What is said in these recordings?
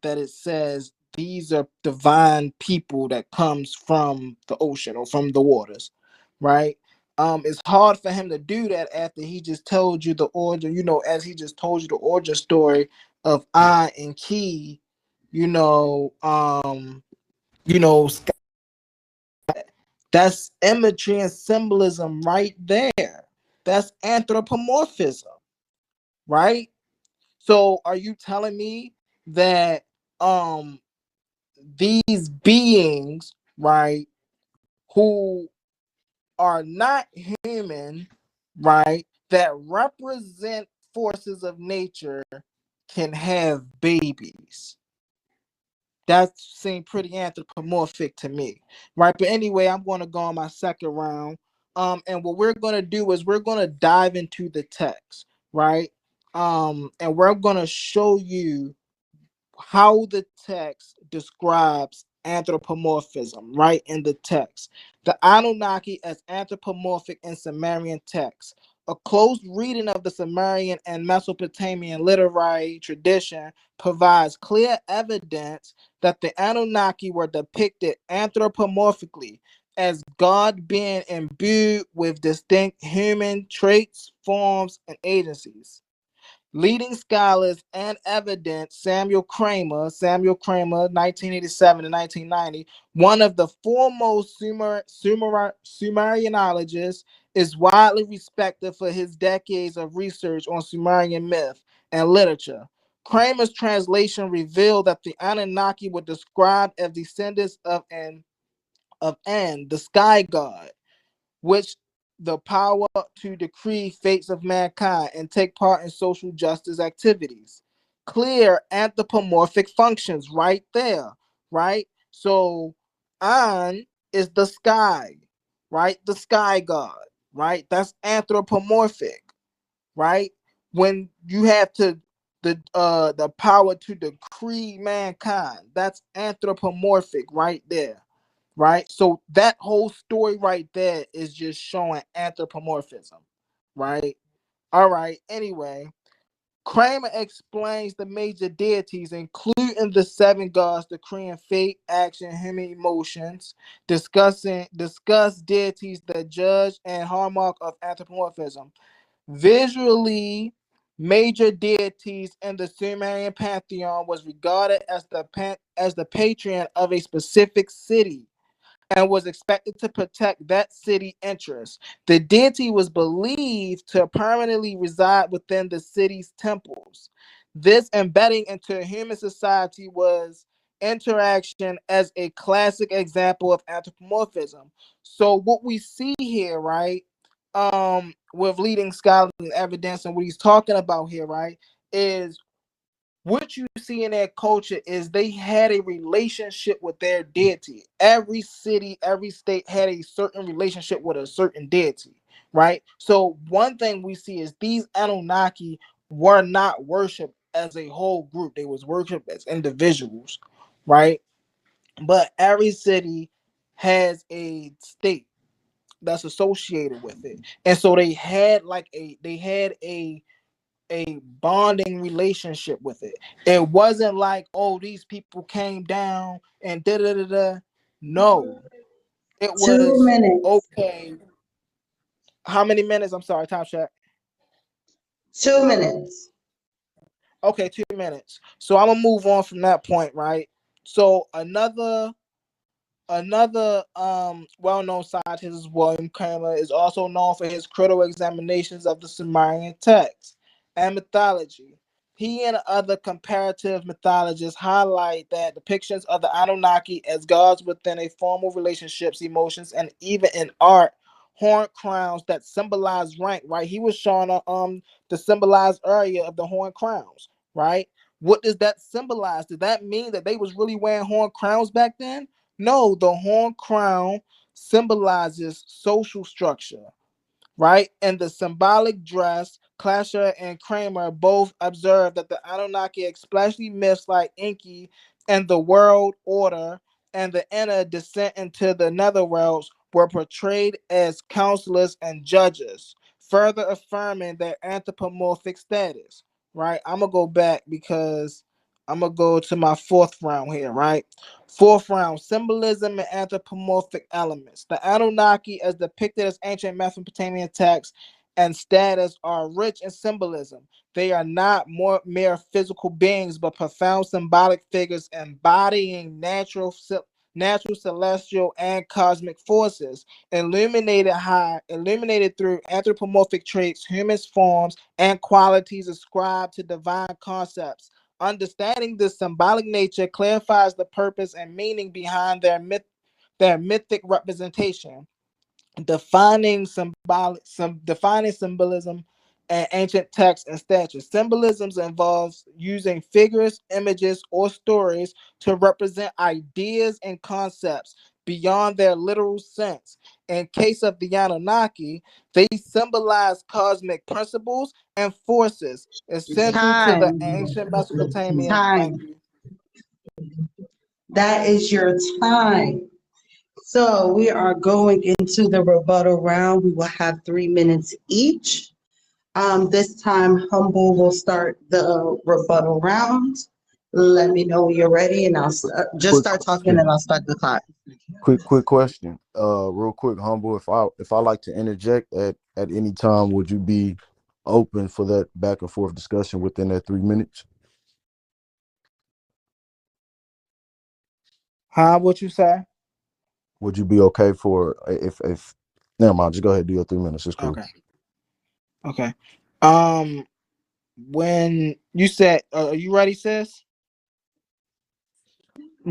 that it says these are divine people that comes from the ocean or from the waters, right? It's hard for him to do that after he just told you the origin, as he just told you the origin story of I and Key, you know, you know, that's imagery and symbolism right there. That's anthropomorphism, right? So are you telling me that these beings, right, who are not human, right, that represent forces of nature can have babies? That seemed pretty anthropomorphic to me, right? But anyway, I'm going to go on my second round. And what we're going to do is we're going to dive into the text, right? And we're going to show you how the text describes anthropomorphism, right? In the text, the Anunnaki as anthropomorphic in Sumerian texts. A close reading of the Sumerian and Mesopotamian literary tradition provides clear evidence that the Anunnaki were depicted anthropomorphically as God being imbued with distinct human traits, forms, and agencies. Leading scholars and evidence Samuel Kramer, 1987 to 1990, one of the foremost Sumerianologists, is widely respected for his decades of research on Sumerian myth and literature. Kramer's translation revealed that the Anunnaki were described as descendants of An, the sky god, which the power to decree fates of mankind and take part in social justice activities. Clear anthropomorphic functions right there, right? So An is the sky, right? The sky god, right? That's anthropomorphic, right? When you have the power to decree mankind, that's anthropomorphic right there, right? So that whole story right there is just showing anthropomorphism, right? All right. Anyway, Kramer explains the major deities, including the seven gods, decreeing fate, action, human emotions, discuss deities that judge and hallmark of anthropomorphism. Visually, major deities in the Sumerian pantheon was regarded as the patron of a specific city and was expected to protect that city interests. The deity was believed to permanently reside within the city's temples. This embedding into human society was interaction as a classic example of anthropomorphism. So what we see here, right, with leading scholarly evidence and what he's talking about here, right, is what you see in their culture is they had a relationship with their deity. Every city, every state had a certain relationship with a certain deity, right? So one thing we see is these Anunnaki were not worshipped as a whole group. They was worshipped as individuals, right? But every city has a state that's associated with it. And so they had a bonding relationship with it. It wasn't like, oh, these people came down and da da da da. No, it Two was minutes. okay. How many minutes? I'm sorry, time check. 2 minutes. Okay, 2 minutes. So I'm gonna move on from that point, right? So another well-known scientist is William Kramer, is also known for his critical examinations of the Sumerian text and mythology. He and other comparative mythologists highlight that depictions of the Anunnaki as gods within a formal relationships, emotions, and even in art, horn crowns that symbolize rank. Right, he was showing the symbolized area of the horn crowns. Right, what does that symbolize? Did that mean that they was really wearing horn crowns back then? No, the horn crown symbolizes social structure, right? And the symbolic dress, Clasher and Kramer both observed that the Anunnaki, especially myths like Enki and the world order and the inner descent into the netherworlds, were portrayed as counselors and judges, further affirming their anthropomorphic status, right? I'm going to go back because I'm gonna go to my fourth round here, right? Fourth round: symbolism and anthropomorphic elements. The Anunnaki, as depicted as ancient Mesopotamian texts and status, are rich in symbolism. They are not more mere physical beings, but profound symbolic figures embodying natural, celestial, and cosmic forces, illuminated through anthropomorphic traits, human forms, and qualities ascribed to divine concepts. Understanding this symbolic nature clarifies the purpose and meaning behind their mythic representation, defining symbolism and ancient texts and statues. Symbolism involves using figures, images, or stories to represent ideas and concepts beyond their literal sense. In case of the Anunnaki, they symbolize cosmic principles and forces essential to the Time. ancient Mesopotamian. Time. Thank you. That is your time. So we are going into the rebuttal round. We will have 3 minutes each. This time, Humble will start the rebuttal round. Let me know when you're ready, and I'll just start talking, and I'll start the clock. Quick question. Real quick, Humble. If I like to interject at any time, would you be open for that back and forth discussion within that 3 minutes? Huh? What you say? Would you be okay for if never mind, just go ahead, do your 3 minutes. It's cool. Okay. Okay. Um, when you said, are you ready, sis?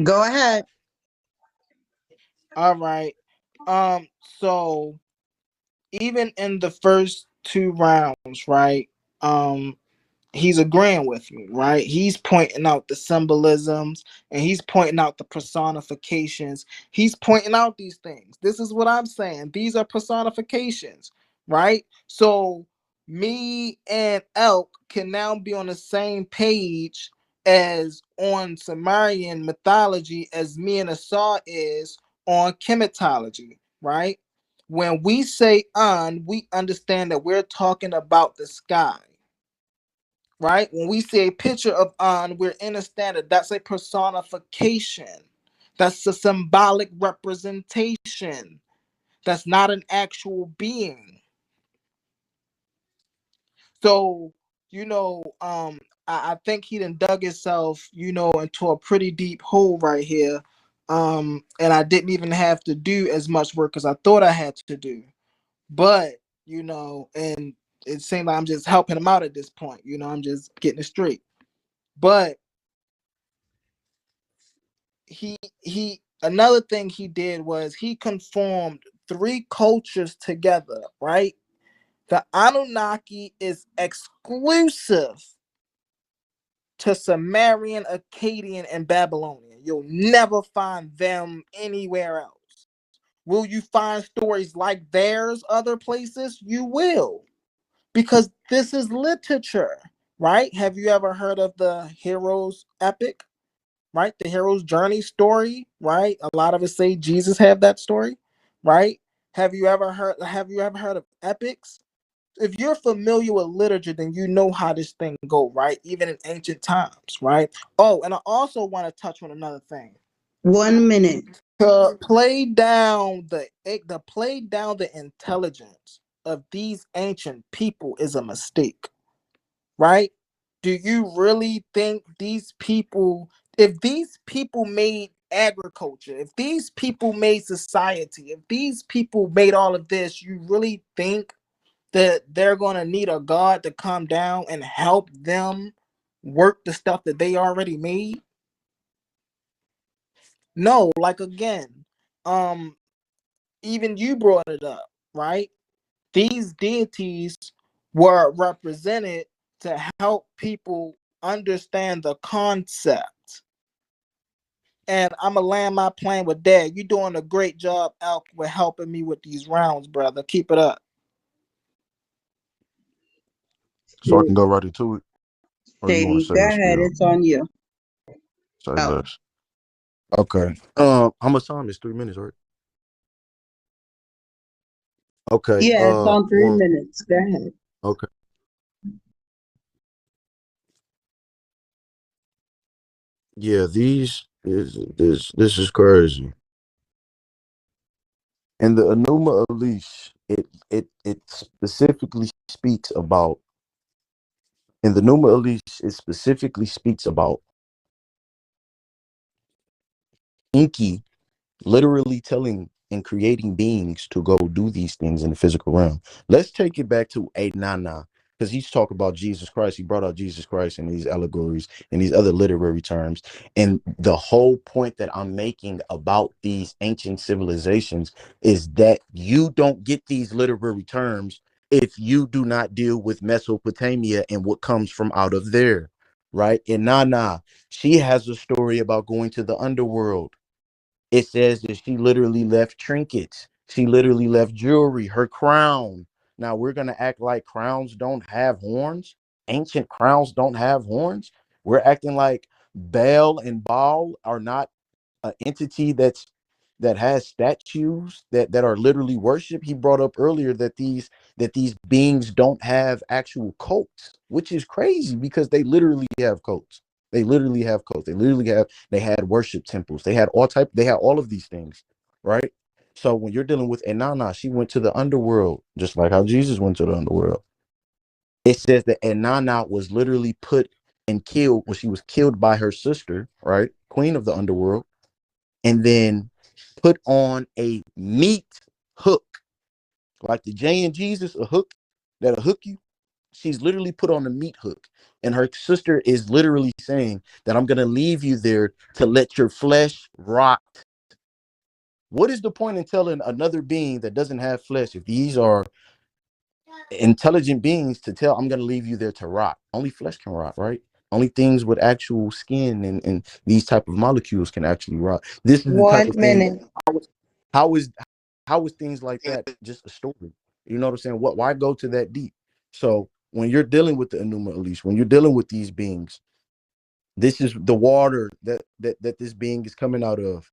Go ahead. All right. So even in the first two rounds, right? He's agreeing with me, right? He's pointing out the symbolisms and he's pointing out the personifications. He's pointing out these things. This is what I'm saying. These are personifications, right? So me and Elk can now be on the same page as on Sumerian mythology as me and Asar is on chematology, right? When we say we understand that we're talking about the sky, right? When we see a picture of we're in a standard. That's a personification. That's a symbolic representation. That's not an actual being. So, I think he done dug himself, into a pretty deep hole right here. And I didn't even have to do as much work as I thought I had to do. But, and it seemed like I'm just helping him out at this point. I'm just getting it straight. But he another thing he did was he conformed three cultures together, right? The Anunnaki is exclusive to Sumerian, Akkadian, and Babylonian. You'll never find them anywhere else. Will you find stories like theirs other places? You will, because this is literature, right? Have you ever heard of the hero's epic? Right? The hero's journey story, right? A lot of us say Jesus have that story, right? Have you ever heard of epics? If you're familiar with literature, then you know how this thing go, right? Even in ancient times, right? Oh, and I also want to touch on another thing. 1 minute. To play down the intelligence of these ancient people is a mistake, right? Do you really think if these people made agriculture, if these people made society, if these people made all of this, you really think that they're going to need a God to come down and help them work the stuff that they already made? No, like again, even you brought it up, right? These deities were represented to help people understand the concept. And I'm gonna land my plane with that. You're doing a great job, Elk, with helping me with these rounds, brother. Keep it up. So I can go right into it, or you want to Shady, say go your ahead. spiel? It's on you. Say Oh. less. Okay. How much time is 3 minutes, right? Okay. Yeah, it's on 3 Well, minutes. Go ahead. okay. Yeah, this is crazy. And the Enuma Elish, it specifically speaks about in the Enuma Elish, it specifically speaks about Inky literally telling and creating beings to go do these things in the physical realm. Let's take it back to a Nana, because he's talking about Jesus Christ. He brought out Jesus Christ in these allegories and these other literary terms. And the whole point that I'm making about these ancient civilizations is that you don't get these literary terms if you do not deal with Mesopotamia and what comes from out of there, right? And Nana, she has a story about going to the underworld. It says that she literally left trinkets. She literally left jewelry, her crown. Now we're going to act like crowns don't have horns. Ancient crowns don't have horns. We're acting like Baal and Baal are not an entity that has statues that are literally worship. He brought up earlier that these beings don't have actual cults, which is crazy because they literally have cults. They literally have cults. They had worship temples. They had all of these things, right? So when you're dealing with Enana, she went to the underworld, just like how Jesus went to the underworld. It says that Enana was literally put and killed when she was killed by her sister, right? Queen of the underworld, and then put on a meat hook, like the J in Jesus, a hook that'll hook you. She's literally put on a meat hook. And her sister is literally saying that I'm going to leave you there to let your flesh rot. What is the point in telling another being that doesn't have flesh, if these are intelligent beings, to tell I'm going to leave you there to rot? Only flesh can rot, right? Only things with actual skin and these type of molecules can actually rot. This is the type One of thing. minute. How is how is things like that just a story? You know what I'm saying? Why go to that deep? So when you're dealing with the Enuma Elish, when you're dealing with these beings, this is the water that this being is coming out of.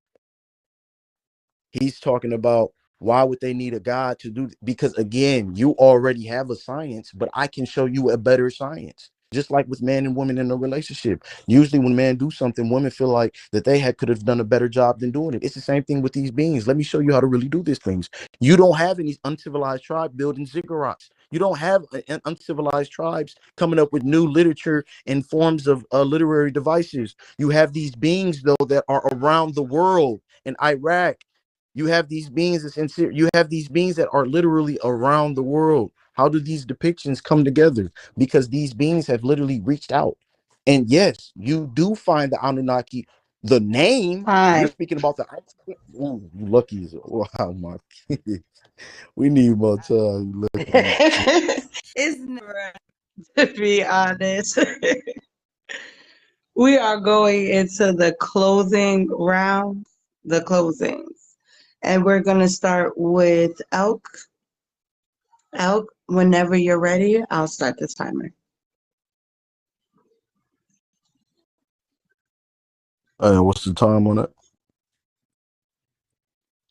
He's talking about why would they need a God to do, because again, you already have a science, but I can show you a better science. Just like with man and woman in a relationship. Usually when men do something, women feel like that they could have done a better job than doing it. It's the same thing with these beings. Let me show you how to really do these things. You don't have any uncivilized tribe building ziggurats. You don't have uncivilized tribes coming up with new literature and forms of literary devices. You have these beings, though, that are around the world. In Iraq, you have these beings that's in Syria. You have these beings that are literally around the world. How do these depictions come together? Because these beings have literally reached out. And yes, you do find the Anunnaki. The name, you're Time. speaking about the ooh, you luckies. Wow, my we need more time, you luckies. It's never, to be honest. We are going into the closing round, the closings. And we're going to start with Elk. Elk, whenever you're ready, I'll start the timer. What's the time on it?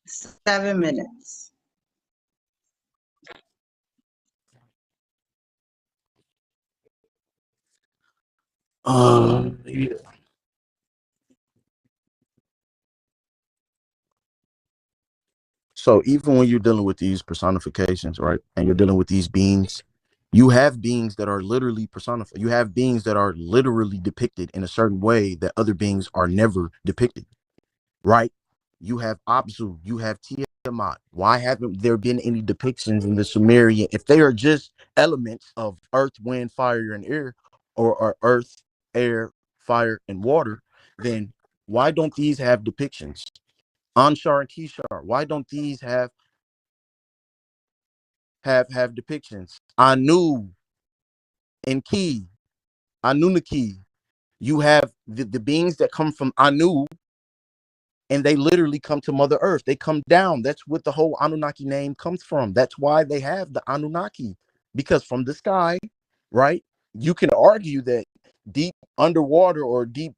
7 minutes. Yeah. So even when you're dealing with these personifications, right, and you're dealing with these beings, you have beings that are literally personified. You have beings that are literally depicted in a certain way that other beings are never depicted, right? You have Abzu, you have Tiamat. Why haven't there been any depictions in the Sumerian? If they are just elements of earth, wind, fire, and air, or earth, air, fire, and water, then why don't these have depictions? Anshar and Kishar, why don't these have depictions? Anu and Ki, Anunnaki. You have the beings that come from Anu, and they literally come to Mother Earth. They come down. That's what the whole Anunnaki name comes from. That's why they have the Anunnaki, because from the sky, right? You can argue that deep underwater or deep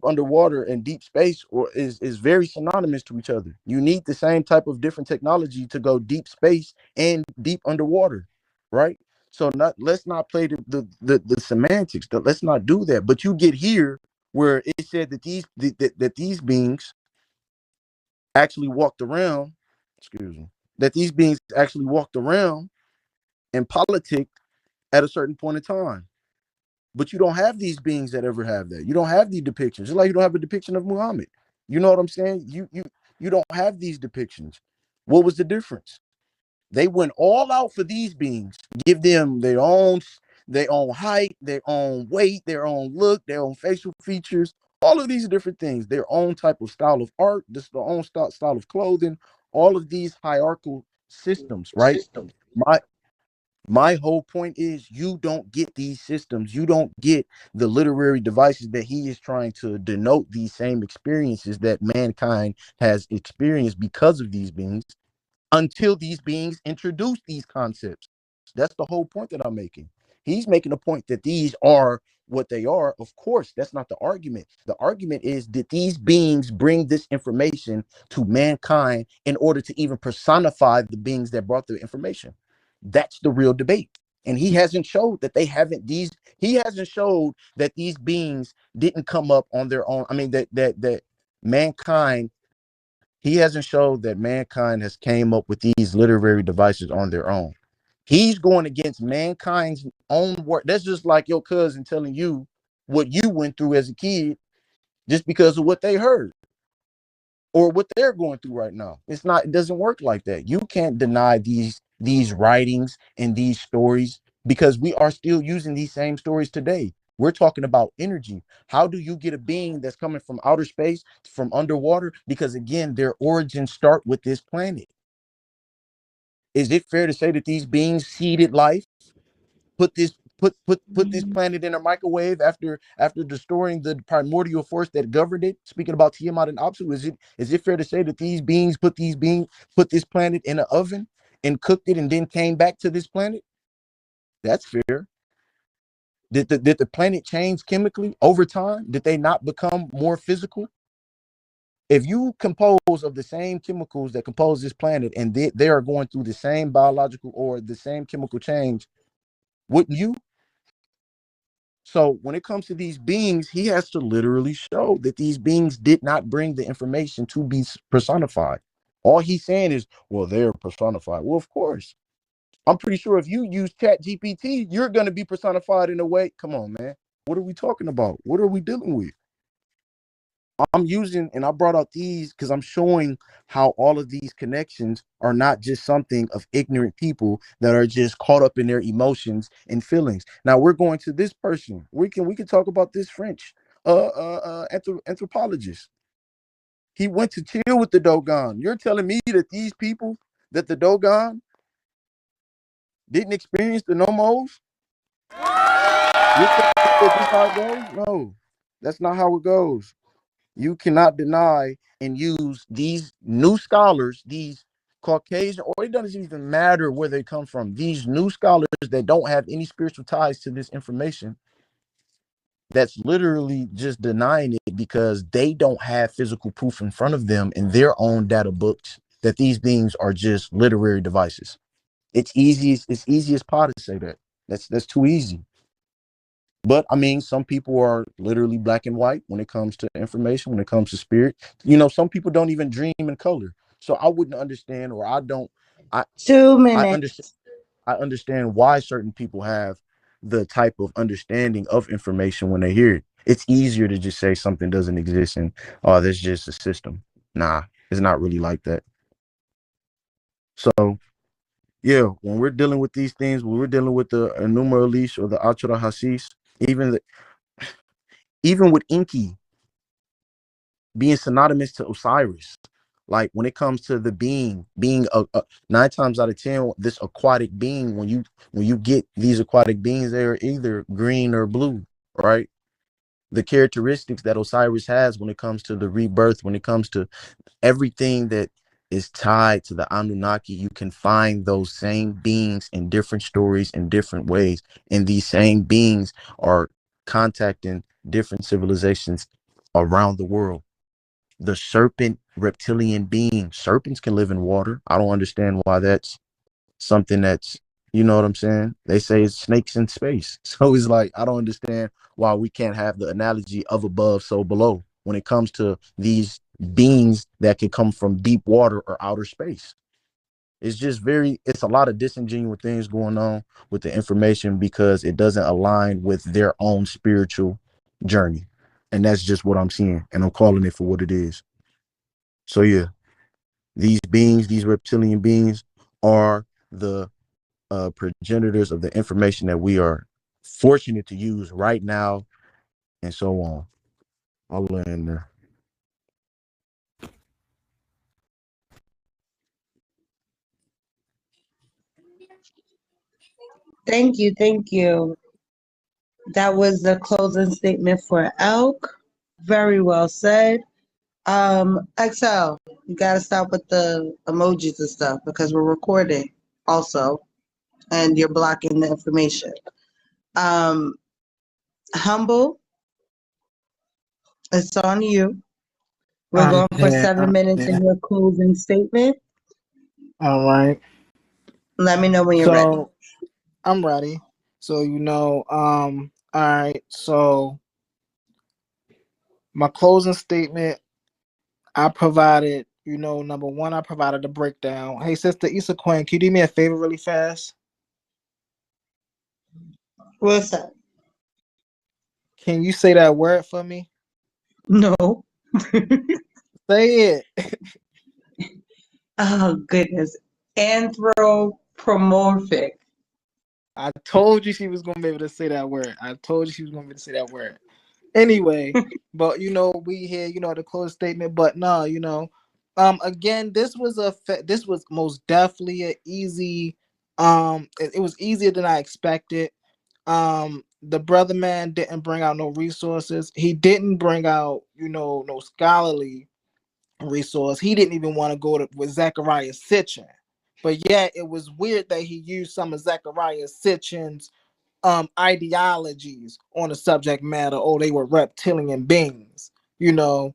underwater and deep space is very synonymous to each other. You need the same type of different technology to go deep space and deep underwater, right? So let's not play the semantics. Let's not do that. But you get here where it said that that these beings actually walked around, excuse me, that these beings actually walked around and politic at a certain point in time. But you don't have these beings that ever have that. You don't have these depictions. Just like you don't have a depiction of Muhammad. You know what I'm saying? You don't have these depictions. What was the difference? They went all out for these beings, give them their own height, their own weight, their own look, their own facial features, all of these different things, their own type of style of art, just their own style of clothing, all of these hierarchical systems, right? My my whole point is you don't get these systems. You don't get the literary devices that he is trying to denote these same experiences that mankind has experienced because of these beings until these beings introduce these concepts. That's the whole point that I'm making. He's making a point that these are what they are. Of course, that's not the argument. The argument is that these beings bring this information to mankind in order to even personify the beings that brought the information. That's the real debate. And he hasn't showed that he hasn't showed that these beings didn't come up on their own. I mean, that mankind he hasn't showed that mankind has came up with these literary devices on their own. He's going against mankind's own work. That's just like your cousin telling you what you went through as a kid just because of what they heard or what they're going through right now. It doesn't work like that. You can't deny these writings and these stories because we are still using these same stories today. We're talking about energy. How do you get a being that's coming from outer space, from underwater? Because again, their origins start with this planet. Is it fair to say that these beings seeded life, put this put this planet in a microwave after destroying the primordial force that governed it? Speaking about Tiamat and Apsu, is it fair to say that these beings put this planet in an oven and cooked it and then came back to this planet? That's fair. Did the planet change chemically over time? Did they not become more physical? If you compose of the same chemicals that compose this planet and they are going through the same biological or the same chemical change, wouldn't you? So when it comes to these beings, he has to literally show that these beings did not bring the information to be personified. All he's saying is, well, they're personified. Well, of course. I'm pretty sure if you use Chat GPT, you're going to be personified in a way. Come on, man. What are we talking about? What are we dealing with? I'm using, and I brought out these because I'm showing how all of these connections are not just something of ignorant people that are just caught up in their emotions and feelings. Now we're going to this person. We can talk about this French anthropologist. He went to chill with the Dogon. You're telling me that these people, that the Dogon didn't experience the nomos? You're telling me that this how it goes? No, that's not how it goes. You cannot deny and use these new scholars, these Caucasian, or it doesn't even matter where they come from, these new scholars that don't have any spiritual ties to this information, that's literally just denying it because they don't have physical proof in front of them in their own data books that these things are just literary devices. It's easy as pie to say that. That's too easy. But I mean, some people are literally black and white when it comes to information, when it comes to spirit. Some people don't even dream in color. So I wouldn't understand, or I don't. I Two I understand. minutes. I understand why certain people have the type of understanding of information when they hear it. It's easier to just say something doesn't exist and oh, that's just a system. Nah, it's not really like that. So yeah, when we're dealing with these things, when we're dealing with the Enuma Elish or the Achra Hasis, even even with Inky being synonymous to Osiris. Like when it comes to the being a 9 times out of 10, this aquatic being, when you get these aquatic beings, they're either green or blue, right? The characteristics that Osiris has when it comes to the rebirth, when it comes to everything that is tied to the Anunnaki, you can find those same beings in different stories in different ways. And these same beings are contacting different civilizations around the world. The serpent reptilian being. Serpents can live in water. I don't understand why that's something that's You know what I'm saying? They say it's snakes in space. So it's like, I don't understand why we can't have the analogy of above, so below when it comes to these beings that can come from deep water or outer space. It's just it's a lot of disingenuous things going on with the information because it doesn't align with their own spiritual journey. And that's just what I'm seeing. And I'm calling it for what it is. So yeah, these beings, these reptilian beings, are the progenitors of the information that we are fortunate to use right now, and so on. I'll land there. Thank you, thank you. That was the closing statement for Elk. Very well said. XL, you gotta stop with the emojis and stuff because we're recording also, and you're blocking the information. Um, Humble, it's on you. We're I'm going for here. 7 minutes in your closing statement. All right. Let me know when you're ready. So I'm ready. So all right. So my closing statement, I provided, number one, I provided a breakdown. Hey, sister Issa Quinn, can you do me a favor really fast? What's up? Can you say that word for me? No. Say it. Oh, goodness. Anthropomorphic. I told you she was gonna be able to say that word. I told you she was gonna be able to say that word. Anyway, but we here, the closing statement. But no, again, this was most definitely a easy. It was easier than I expected. The brother man didn't bring out no resources. He didn't bring out, no scholarly resource. He didn't even want to go with Zechariah Sitchin. But yet it was weird that he used some of Zechariah Sitchin's ideologies on the subject matter. Oh, they were reptilian beings, you know.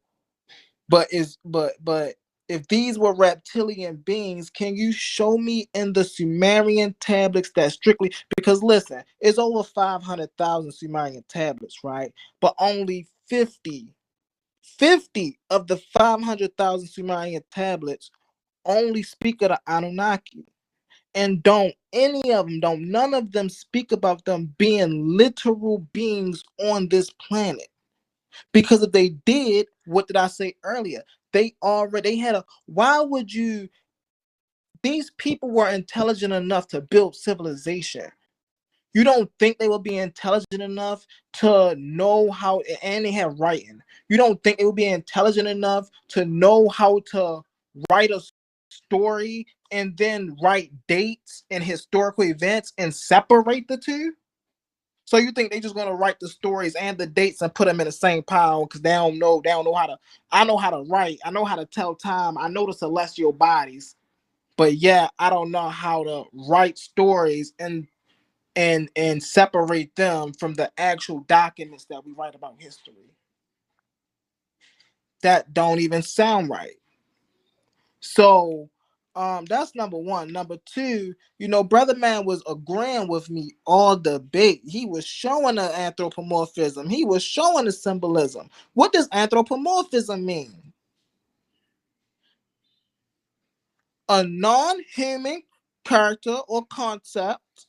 But if these were reptilian beings, can you show me in the Sumerian tablets that strictly, because listen, it's over 500,000 Sumerian tablets, right? But only 50 of the 500,000 Sumerian tablets only speak of the Anunnaki. And none of them speak about them being literal beings on this planet. Because if they did, what did I say earlier? They had why would you, these people were intelligent enough to build civilization. You don't think they will be intelligent enough to know how, and they have writing. You don't think they will be intelligent enough to know how to write a story and then write dates and historical events and separate the two? So you think they just gonna write the stories and the dates and put them in the same pile because they don't know how to. I know how to write. I know how to tell time. I know the celestial bodies, but yeah, I don't know how to write stories and separate them from the actual documents that we write about history. That don't even sound right. So that's number one. Number two, brother man was agreeing with me all debate. He was showing the anthropomorphism. He was showing the symbolism. What does anthropomorphism mean? A non-human character or concept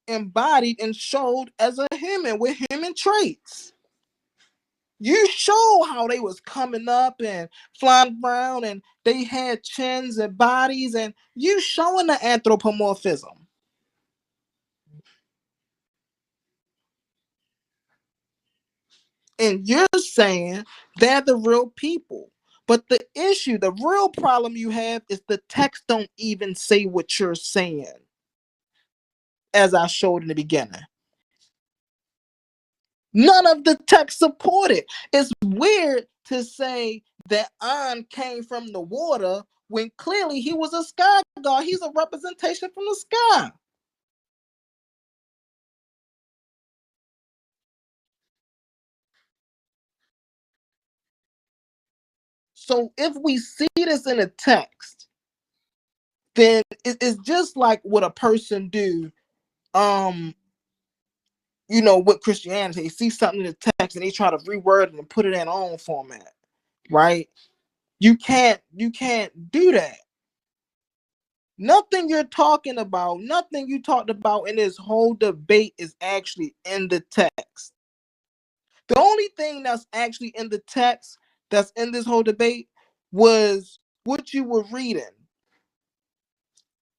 embodied and showed as a human with human traits. You show how they was coming up and flying around and they had chins and bodies, and you showing the anthropomorphism. And you're saying they're the real people. But the real problem you have is the text don't even say what you're saying, as I showed in the beginning. None of the text support it. It's weird to say that An came from the water when clearly he was a sky god. He's a representation from the sky. So if we see this in a text, then it's just like what a person do, with Christianity. They see something in the text and they try to reword it and put it in their own format, right? You can't do that. Nothing you're talking about, nothing you talked about in this whole debate is actually in the text. The only thing that's actually in the text that's in this whole debate was what you were reading.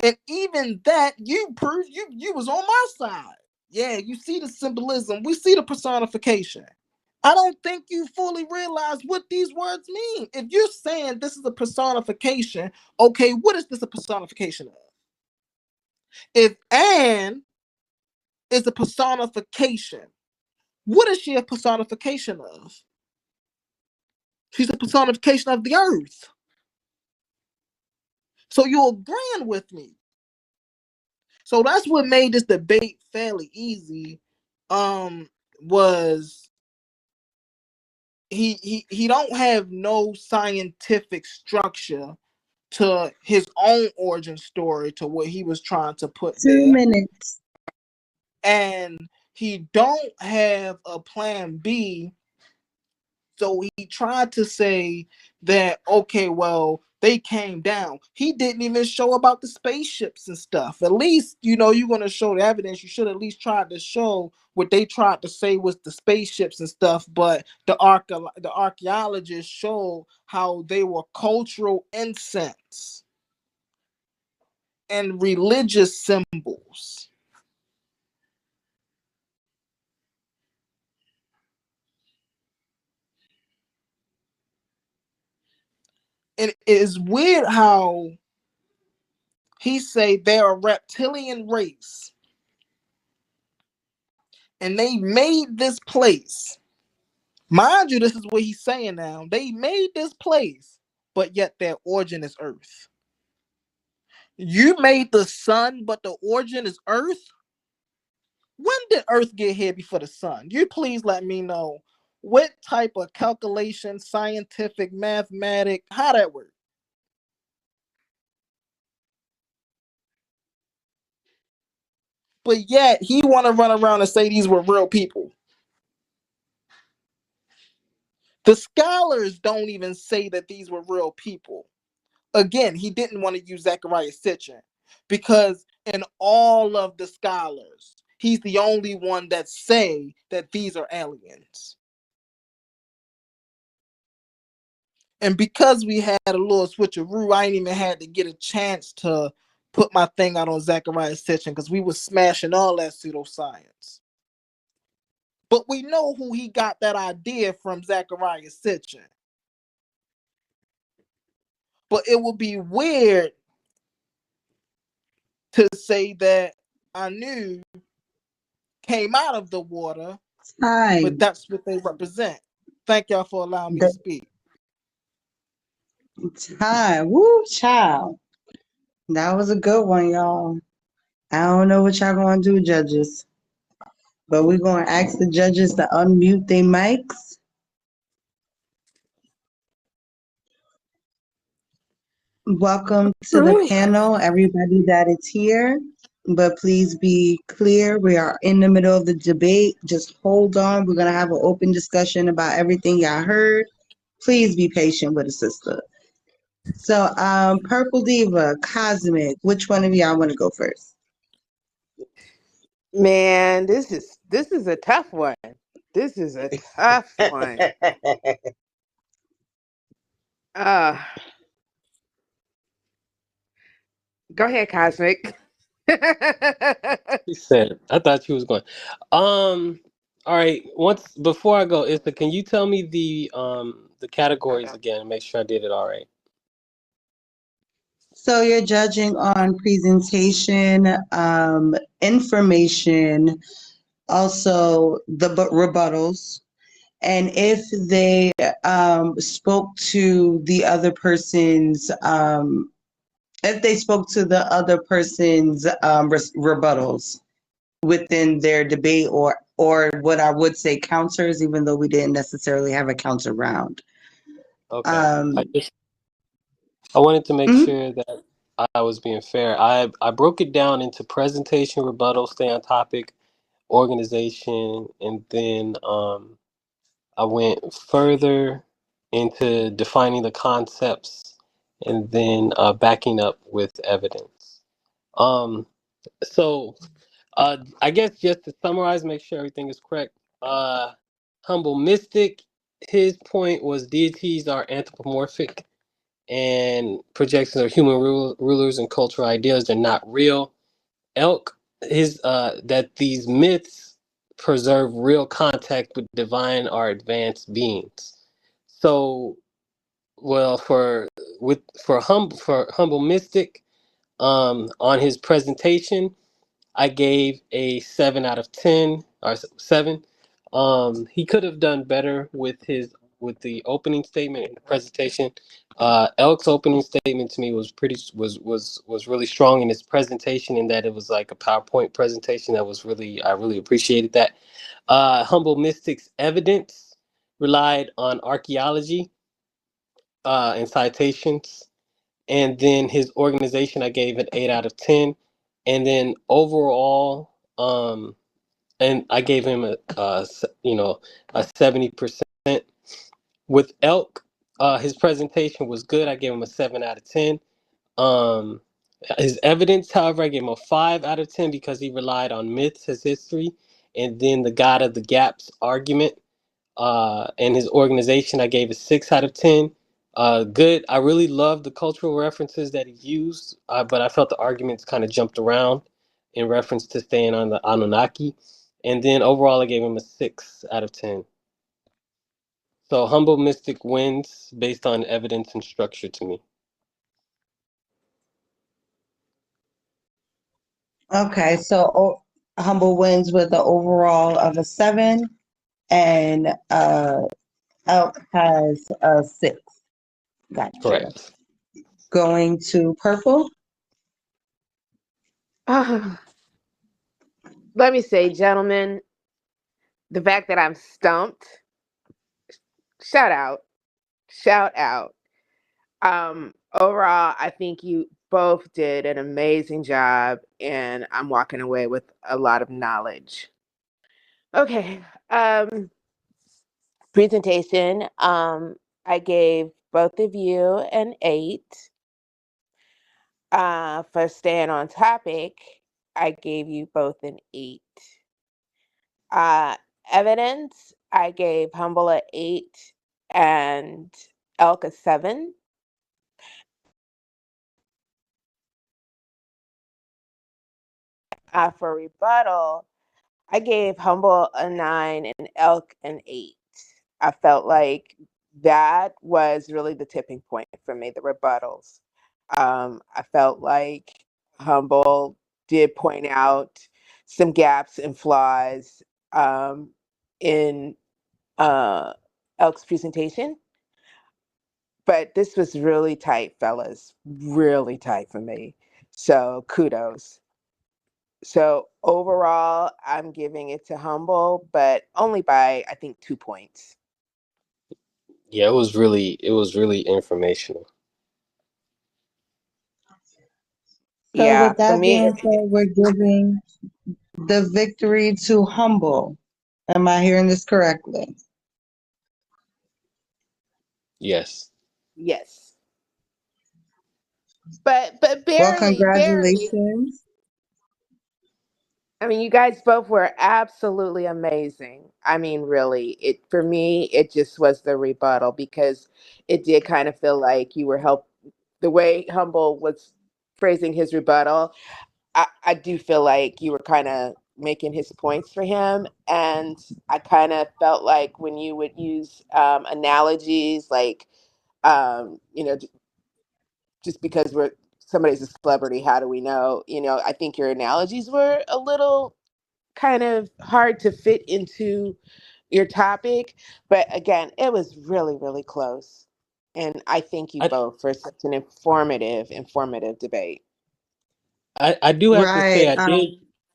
And even that, you proved you was on my side. Yeah, you see the symbolism. We see the personification. I don't think you fully realize what these words mean. If you're saying this is a personification, okay, what is this a personification of? If Anne is a personification, what is she a personification of? She's a personification of the earth. So you're agreeing with me. So that's what made this debate fairly easy. Was he don't have no scientific structure to his own origin story, to what he was trying to put 2 there. minutes. And he don't have a plan B. So he tried to say that, okay, well, they came down. He didn't even show about the spaceships and stuff. At least, you're going to show the evidence. You should at least try to show what they tried to say was the spaceships and stuff. But the archaeologists showed how they were cultural incense and religious symbols. It is weird how he say they're a reptilian race and they made this place. Mind you, this is what he's saying now. They made this place, but yet their origin is Earth. You made the sun, but the origin is Earth? When did Earth get here before the sun? You please let me know what type of calculation, scientific, mathematic, how that works. But yet he want to run around and say these were real people. The scholars don't even say that these were real people. Again, he didn't want to use Zecharia Sitchin because in all of the scholars, he's the only one that say that these are aliens. And because we had a little switcheroo, I ain't even had to get a chance to put my thing out on Zecharia Sitchin because we was smashing all that pseudoscience. But we know who he got that idea from, Zecharia Sitchin. But it would be weird to say that Anu came out of the water, but that's what they represent. Thank y'all for allowing me to speak. Time. Woo, child. That was a good one, y'all. I don't know what y'all gonna do, judges. But we're gonna ask the judges to unmute their mics. Welcome to the panel, everybody that is here. But please be clear, we are in the middle of the debate. Just hold on. We're gonna have an open discussion about everything y'all heard. Please be patient with a sister. So, Purple Diva, Cosmic, which one of y'all want to go first? Man, this is a tough one. This is a tough one. Go ahead, Cosmic. He said, I thought she was going. All right. Before I go, Issa, can you tell me the categories again and make sure I did it all right? So you're judging on presentation, information, also the rebuttals, and if they spoke to the other person's rebuttals within their debate, or what I would say counters, even though we didn't necessarily have a counter round. Okay. I wanted to make sure that I was being fair. I broke it down into presentation, rebuttal, stay on topic, organization, and then I went further into defining the concepts and then backing up with evidence. Um, so I guess just to summarize, make sure everything is correct. Humble Mystic, his point was deities are anthropomorphic and projections are human rulers and cultural ideas. They're not real. Elk, his that these myths preserve real contact with divine or advanced beings. So, well, for humble mystic, on his presentation, I gave a 7 out of 10 or 7. He could have done better with the opening statement and the presentation. Elk's opening statement to me was really strong in his presentation, in that it was like a PowerPoint presentation that was really, I really appreciated that. Humble Mystic's evidence relied on archaeology and citations, and then his organization I gave an 8 out of 10, and then overall, and I gave him a 70%. With Elk, his presentation was good. I gave him a 7 out of 10. Um, his evidence, however, I gave him a 5 out of 10 because he relied on myths as history, and then the God of the Gaps argument. And his organization, I gave a 6 out of 10. Good. I really loved the cultural references that he used, but I felt the arguments kind of jumped around in reference to staying on the Anunnaki. And then overall, I gave him a 6 out of 10. So Humble Mystic wins based on evidence and structure to me. Okay, so Humble wins with the overall of a 7, and Elk has a 6. Gotcha. Correct. Going to purple. Let me say, gentlemen, the fact that I'm stumped, shout out, shout out. Overall, I think you both did an amazing job, and I'm walking away with a lot of knowledge. Okay, presentation. I gave both of you an 8. For staying on topic, I gave you both an 8. Uh, evidence, I gave Humble a 8 and Elk a 7. For rebuttal, I gave Humble a 9 and Elk an 8. I felt like that was really the tipping point for me, the rebuttals. I felt like Humble did point out some gaps and flaws in Elk's presentation. But this was really tight, fellas. Really tight for me. So kudos. So overall, I'm giving it to Humble, but only by I think 2 points. Yeah, it was really informational. So Yeah, with for that me, being said, we're giving the victory to Humble. Am I hearing this correctly? Yes. yes, but Well, barely, barely. congratulations. I mean, you guys both were absolutely amazing. I mean, really, it for me, it just was the rebuttal because it did kind of feel like you were help the way Humble was phrasing his rebuttal. I do feel like you were kind of making his points for him. And I kind of felt like when you would use analogies like, you know, just because somebody's a celebrity, how do we know? I think your analogies were a little kind of hard to fit into your topic. But again, it was really, really close. And I thank you I both for such an informative debate. I do have to say Right.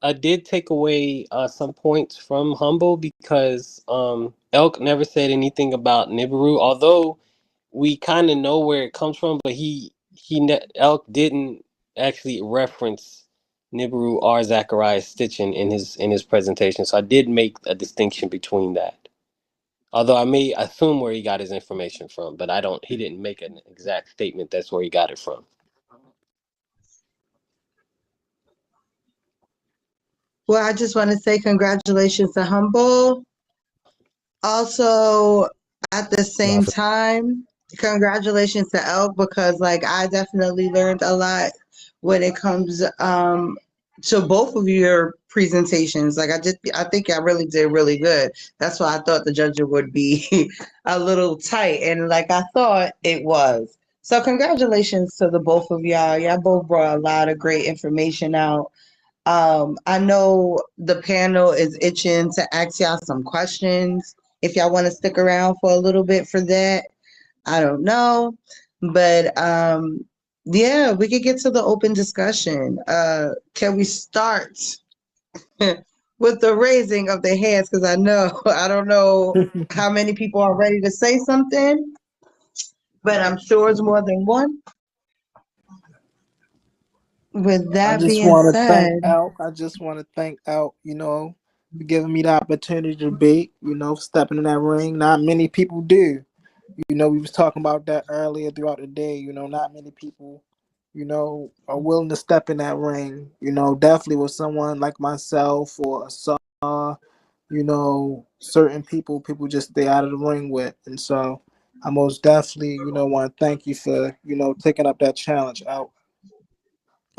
I did take away some points from Humble because Elk never said anything about Nibiru, although we kind of know where it comes from, but Elk didn't actually reference Nibiru or Zacharias Stitchin in his presentation. So I did make a distinction between that. Although I may assume where he got his information from, but I don't. He didn't make an exact statement. That's where he got it from. Well, I just want to say congratulations to Humble. Also, at the Nah, same time, congratulations to Elk because like I definitely learned a lot when it comes to both of your presentations. Like I think I really did really good. That's why I thought the judging would be a little tight and like I thought it was. So congratulations to the both of y'all. Y'all both brought a lot of great information out. I know the panel is itching to ask y'all some questions. If y'all want to stick around for a little bit for that, I don't know. But yeah, we could get to the open discussion. Can we start with the raising of the hands? Because I don't know how many people are ready to say something, but I'm sure it's more than one. With I that just being want to thank said, Elk. I just want to thank Elk, for giving me the opportunity to debate, stepping in that ring. Not many people do. We was talking about that earlier throughout the day. Not many people, are willing to step in that ring. Definitely with someone like myself or a Saw, certain people just stay out of the ring with. And so I most definitely, want to thank you for, taking up that challenge out.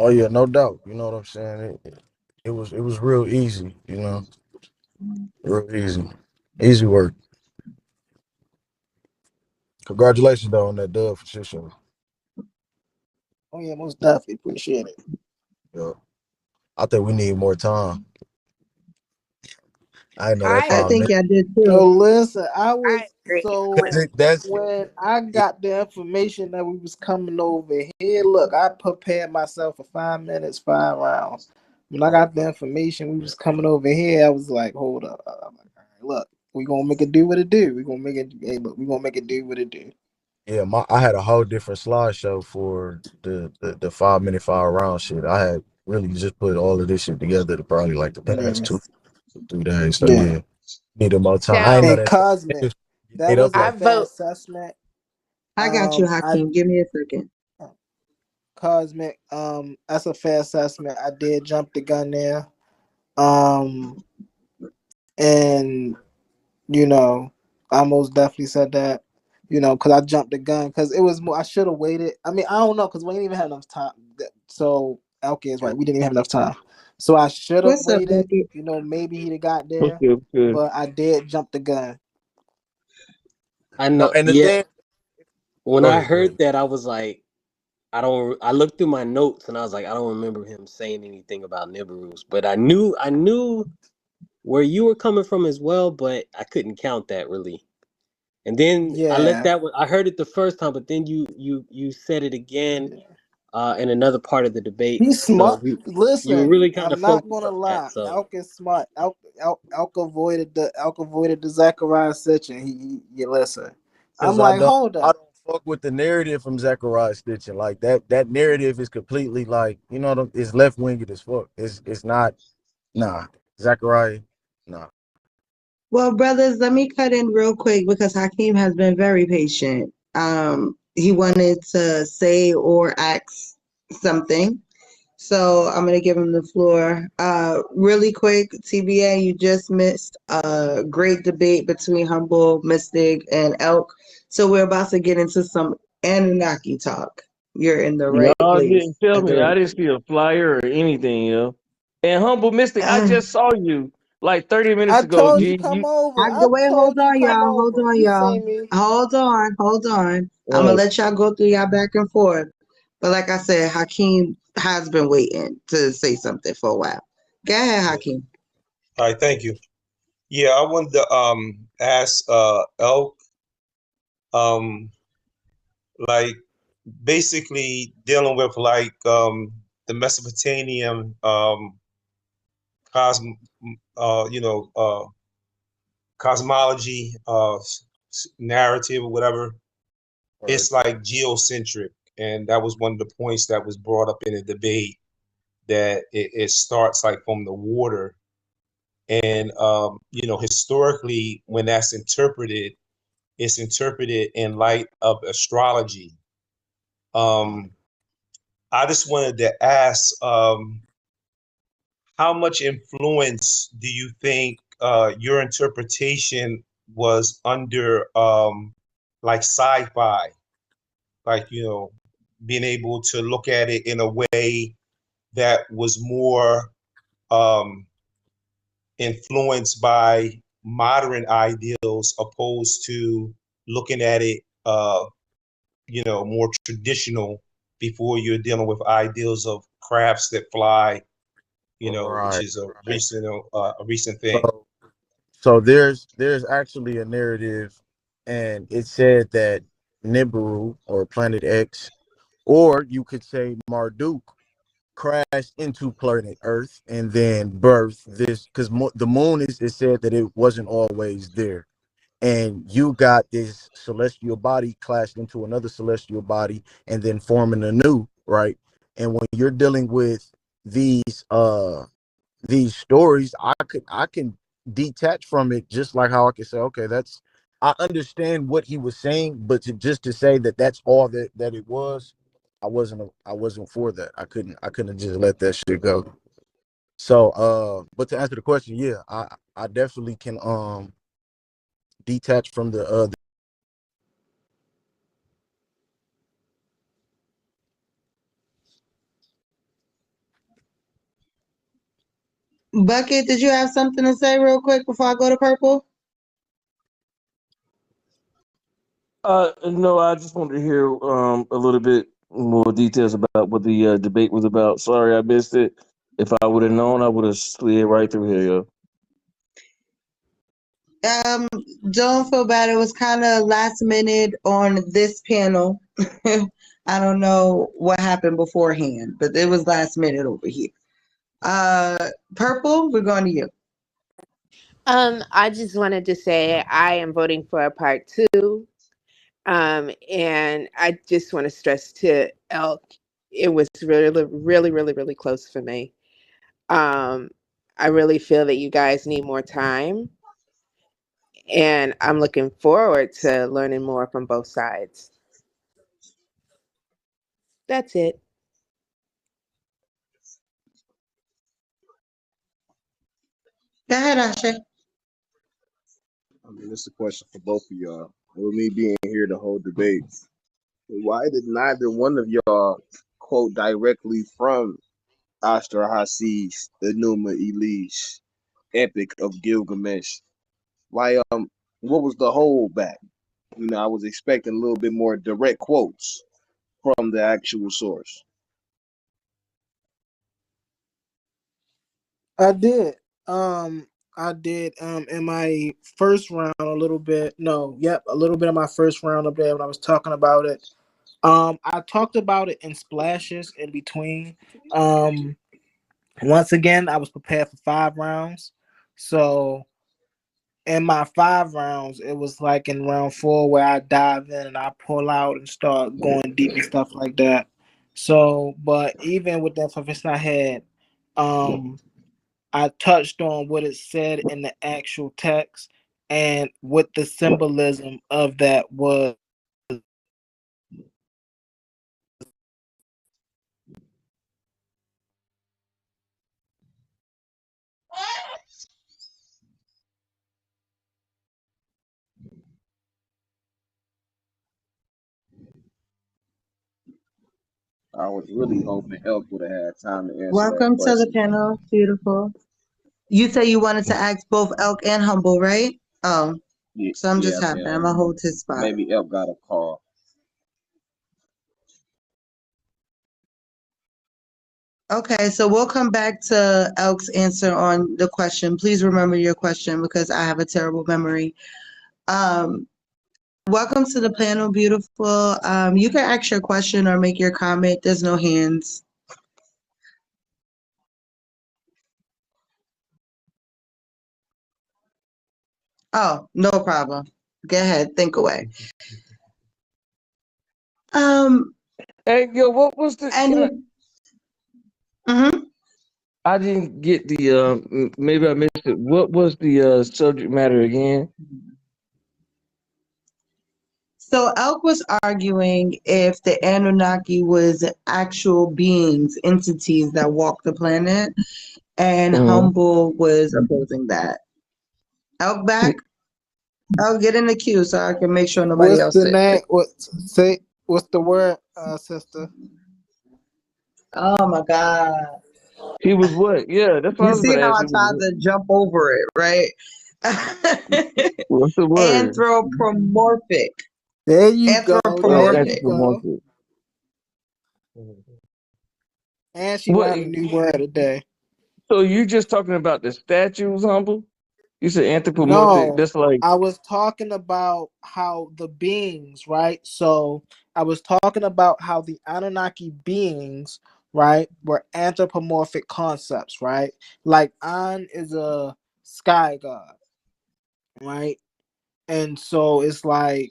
oh yeah, no doubt. You know what I'm saying? It was real easy. Real easy, easy work. Congratulations though on that dub for sure. Oh yeah, most definitely appreciate it. Yeah, I think we need more time. I know that I I 5 think minutes. y'all did So too. listen, I I was agree. Cause so that's when I got the information that we was coming over here. Look, I prepared myself for 5 minutes, 5 rounds. When I got the information we was coming over here, I was like, hold up. I'm like, all right, look, we gonna make it do what it do. We gonna make it. Hey, look, we gonna make it do what it do. yeah. I had a whole different slideshow for the 5 minute 5 round shit. I had really just put all of this shit together to probably like the past Yeah, 2 3 days. So yeah. yeah, needed more time. I ain't So know And that Cosmic, niggas get that ate up was a I like fair vote. assessment. I got you, I Hakeem. Give me a second. Cosmic, that's a fair assessment. I did jump the gun there. Um, and I most definitely said that. Because I jumped the gun because it was more. I should have waited. I mean, I don't know because we didn't even have enough time. So Elke is right. We didn't even have enough time. So I should have What's up, waited. Becky? Maybe he'd have got What's there, good? What's good? but I did jump the gun. I no. know. And the Yeah. thing, When go I ahead, go heard ahead. that, I was like, I don't. I looked through my notes and I was like, I don't remember him saying anything about Nibiru's, but I knew where you were coming from as well, but I couldn't count that really. And then I let Yeah. that one. I heard it the first time, but then you said it again in another part of the debate. He's So smart. you were Listen, really kind of I'm not focused gonna on that. lie. So Elk is smart. Elk avoided the Zachariah section. You listen. I'm Because I like, don't hold I up. don't fuck with the narrative from Zachariah Stitching. Like that narrative is completely like, it's left winged as fuck. It's not, nah. Zachariah, nah. Well, brothers, let me cut in real quick because Hakeem has been very patient. He wanted to say or ask something. So I'm gonna give him the floor. Really quick, TBA, you just missed a great debate between Humble, Mystic, and Elk. So we're about to get into some Anunnaki talk. You're in the right Y'all place didn't tell at the me. I right didn't time. see a flyer or anything, yo. And Humble Mystic, I Uh, just saw you like 30 minutes I ago, told you G. come over. I Wait, hold told you on, come y'all. Hold over. on, You y'all. see me? Hold on. I'm gonna Uh, let y'all go through y'all back and forth. But like I said, Hakeem has been waiting to say something for a while. Go ahead, Hakeem. All right, thank you. Yeah, I wanted to ask Elk um like basically dealing with like the Mesopotamian cosm you know cosmology narrative or whatever. Right. It's like geocentric and that was one of the points that was brought up in a debate, that it starts like from the water. And historically, when that's interpreted, it's interpreted in light of astrology. I just wanted to ask, how much influence do you think your interpretation was under, like sci-fi, like being able to look at it in a way that was more um, influenced by modern ideals, opposed to looking at it, more traditional, before you're dealing with ideals of crafts that fly, which Right. is a Right. recent thing. So, so there's actually a narrative, and it said that Nibiru or Planet X, or you could say Marduk, crashed into planet Earth and then birthed this, because the moon is, it said that it wasn't always there, and you got this celestial body clashed into another celestial body and then forming a new, right? And when you're dealing with these these stories, I can detach from it, just like how I can say, okay, that's, I understand what he was saying, but to say that that's all that it was, I wasn't for that. I couldn't just let that shit go. So but to answer the question, yeah, I definitely can detach from the Bucket, did you have something to say real quick before I go to purple? No, I just wanted to hear a little bit more details about what the debate was about. Sorry, I missed it. If I would have known, I would have slid right through here, yo. Um, don't feel bad. It was kind of last minute on this panel. I don't know what happened beforehand, but it was last minute over here. Purple, we're going to you. I just wanted to say I am voting for a part 2. And I just want to stress to Elk, it was really, really, really, really close for me. Um, I really feel that you guys need more time, and I'm looking forward to learning more from both sides. That's it. Go ahead, Ashe. I mean, it's a question for both of y'all. With me being here the whole debate, why did neither one of y'all quote directly from Astrahasis, the Enuma Elish epic of Gilgamesh? Why what was the holdback? I was expecting a little bit more direct quotes from the actual source. I did. I did in my first round a little bit. No, yep, a little bit of my first round up there when I was talking about it. I talked about it in splashes in between. Um, Once again, I was prepared for 5 rounds. So in my 5 rounds, it was like in round 4 where I dive in and I pull out and start going deep and stuff like that. So, but even with the information I had, um, I touched on what it said in the actual text and what the symbolism of that was. I was really hoping Elk would have had time to answer that Welcome to the question. panel. Beautiful. You say you wanted to ask both Elk and Humble, right? Oh, Yeah, something yeah, just happened. I'm gonna hold his spot. maybe Elk got a call. Okay, so we'll come back to Elk's answer on the question. Please remember your question because I have a terrible memory. Um, Welcome to the panel, beautiful. You can ask your question or make your comment. There's no hands. Oh, no problem. Go ahead, think away. Um, Hey, yo, what was the? And mhm. I didn't get the. Maybe I missed it. What was the subject matter again? So Elk was arguing if the Anunnaki was actual beings, entities that walk the planet, and Mm-hmm. Humble was opposing that. Elk back? I'll get in the queue so I can make sure nobody What's else the said name? it. What's the word, sister? Oh my God. He was what? Yeah, that's what I You was see about to how ask. I He was tried what? to jump over it, right? What's the word? Anthropomorphic. There you go. Oh, There you Anthropomorphic. go. anthropomorphic. And she What? learned a new word today. So you just talking about the statues, humble? You said anthropomorphic. No, That's like. I was talking about how the beings, right? So I was talking about how the Anunnaki beings, right, were anthropomorphic concepts, right? Like An is a sky god, right? And so it's like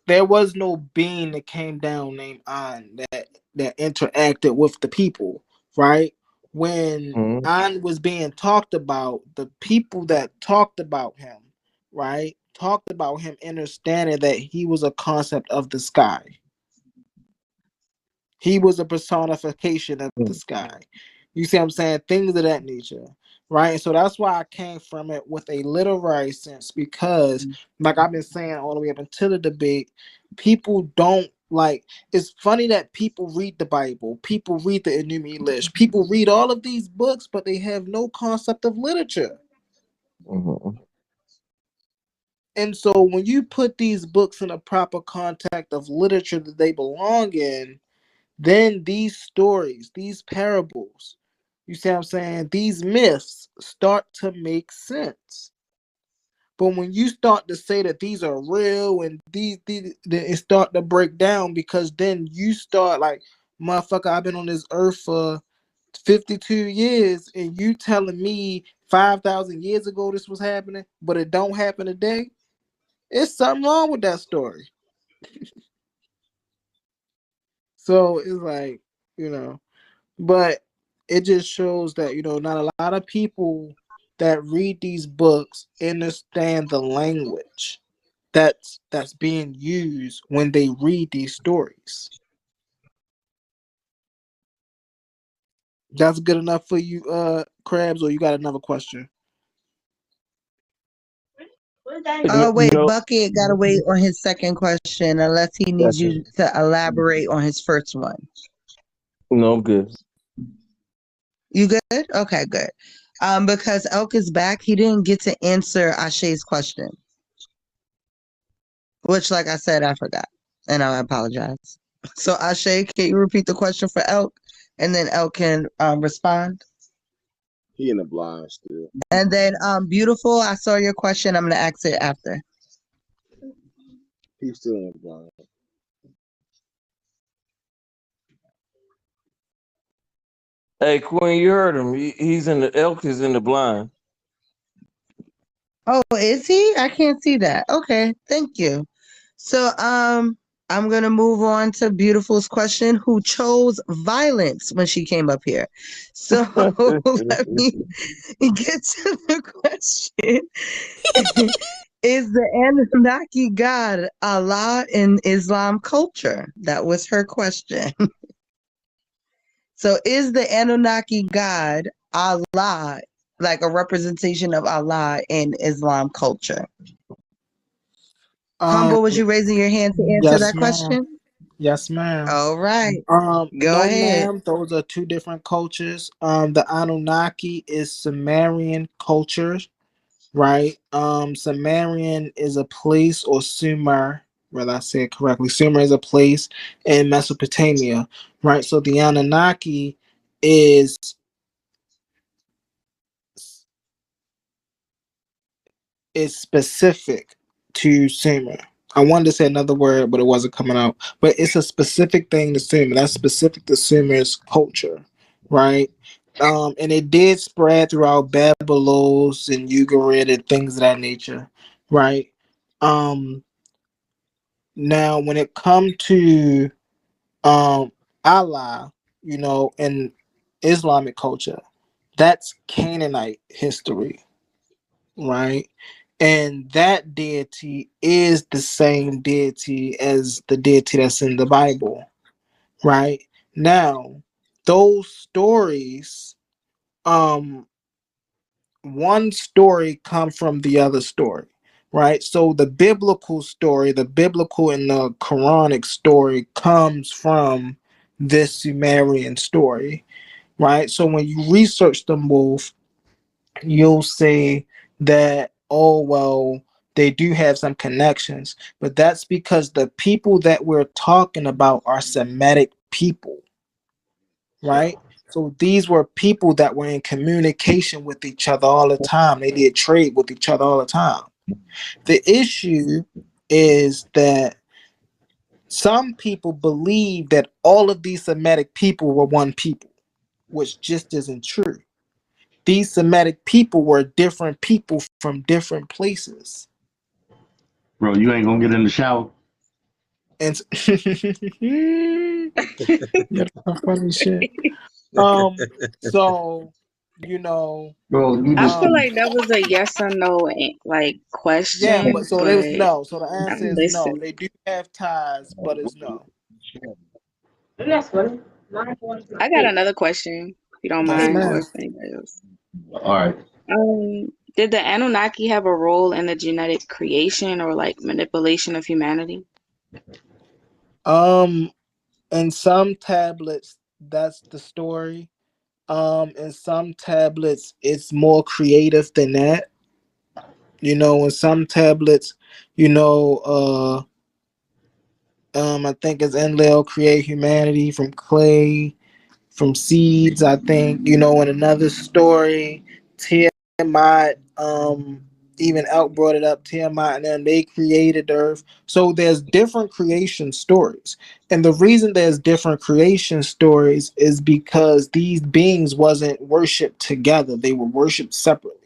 there was no being that came down named An that interacted with the people, right? When Mm-hmm. An was being talked about, the people that talked about him, right, talked about him understanding that he was a concept of the sky. He was a personification of the sky. You see what I'm saying? Things of that nature. Right. And so that's why I came from it with a literary sense, because like I've been saying all the way up until the debate, people don't like, it's funny that people read the Bible, people read the Enumerated, people read all of these books, but they have no concept of literature. Mm-hmm. And so when you put these books in a proper context of literature that they belong in, then these stories, these parables, you see what I'm saying? These myths start to make sense. But when you start to say that these are real and these then it start to break down, because then you start like, motherfucker, I've been on this earth for 52 years and you telling me 5,000 years ago this was happening, but it don't happen today. It's something wrong with that story. So it's like, you know, but it just shows that, not a lot of people that read these books understand the language that's being used when they read these stories. That's good enough for you, Krabs, or you got another question? Oh, wait, No, Bucket got to wait on his second question unless he needs gotcha. you to elaborate on his first one. No, I'm good. You good? Okay, good. Because Elk is back, he didn't get to answer Ashe's question, which, like I said, I forgot, and I apologize. So, Ashe, can you repeat the question for Elk, and then Elk can respond? He in the blind still. And then, Beautiful, I saw your question. I'm gonna ask it after. He's still in the blind. Hey, Queen, you heard him. He's in the elk is in the blind. Oh, is he? I can't see that. Okay, thank you. So, I'm gonna move on to Beautiful's question. Who chose violence when she came up here? So let me get to the question. Is the Anunnaki God Allah in Islam culture? That was her question. So is the Anunnaki God Allah like a representation of Allah in Islam culture? Um, Humble, was you raising your hand to answer yes, that ma'am. question? Yes, ma'am. All right, go No, ahead. ma'am. Those are two different cultures. The Anunnaki is Sumerian culture, right? Sumerian is a place, or Sumer, whether I say it correctly. Sumer is a place in Mesopotamia, right? So the Anunnaki is specific to Sumer. I wanted to say another word, but it wasn't coming out. But it's a specific thing to Sumer. That's specific to Sumer's culture, right? And it did spread throughout Babylon and Ugarit and things of that nature, right? Um, Now, when it comes to Allah, in Islamic culture, that's Canaanite history, right? And that deity is the same deity as the deity that's in the Bible, right? Now, those stories, one story come from the other story, right? So the biblical story, the biblical and the Quranic story comes from this Sumerian story, right? So when you research them both, you'll say that, oh, well, they do have some connections, but that's because the people that we're talking about are Semitic people, right? So these were people that were in communication with each other all the time. They did trade with each other all the time. The issue is that some people believe that all of these Semitic people were one people, which just isn't true. These Semitic people were different people from different places. Bro, you ain't gonna get in the shower. And that's some funny shit. So Bro, you I just feel um like that was a yes or no like yeah, question, but so there was but no. So the answer I'm is no. listening. They do have ties, but it's no. I got another question, if you don't Yes, mind, or ma'am. if anybody else. all right. Did the Anunnaki have a role in the genetic creation or like manipulation of humanity? Um, in some tablets, that's the story. In some tablets, it's more creative than that. In some tablets, you know, I think it's Enlil create humanity from clay, from seeds. I think in another story, Tiamat, even Elk brought it up. Tiamat and then they created the earth. So there's different creation stories, and the reason there's different creation stories is because these beings wasn't worshipped together; they were worshipped separately.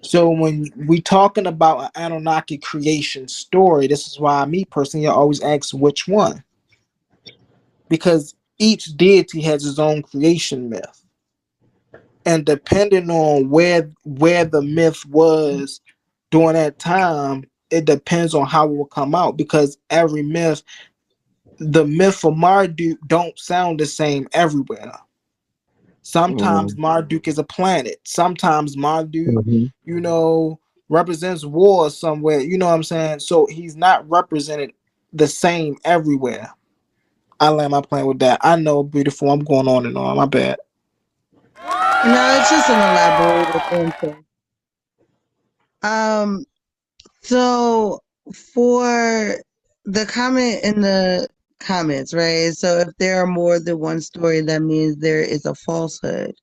So when we talking about an Anunnaki creation story, this is why me personally I always ask which one, because each deity has his own creation myth, and depending on where the myth was during that time, it depends on how it will come out. Because every myth, the myth for Marduk don't sound the same everywhere. Sometimes Marduk is a planet. Sometimes Marduk, you know, represents war somewhere. You know what I'm saying? So he's not represented the same everywhere. I land my plane with that. I know, beautiful. I'm going on and on. My bad. No, it's just an elaborated answer. Um, so for the comment in the comments, right? So if there are more than one story, that means there is a falsehood.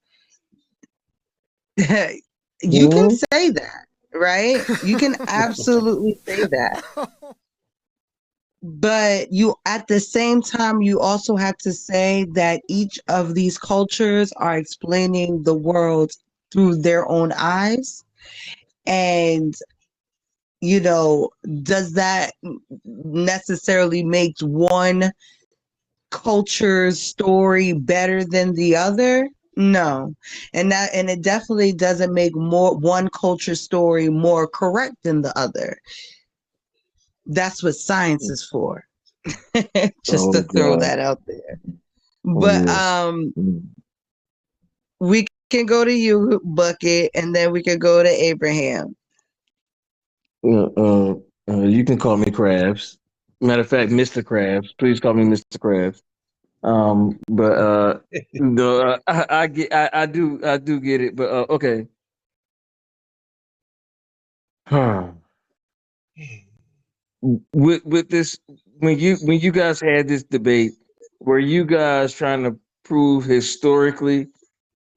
You can say that, right? You can absolutely say that. But you, at the same time, you also have to say that each of these cultures are explaining the world through their own eyes. And, does that necessarily make one culture's story better than the other? No. And it definitely doesn't make one culture story more correct than the other. That's what science is for. Just Oh to throw God. that out there. Oh But yes. we can go to you, Bucket, and then we can go to Abraham. You can call me Krabs. Matter of fact, Mr. Krabs. Please call me Mr. Krabs. But no, I do get it. But okay. With this, when you guys had this debate, were you guys trying to prove historically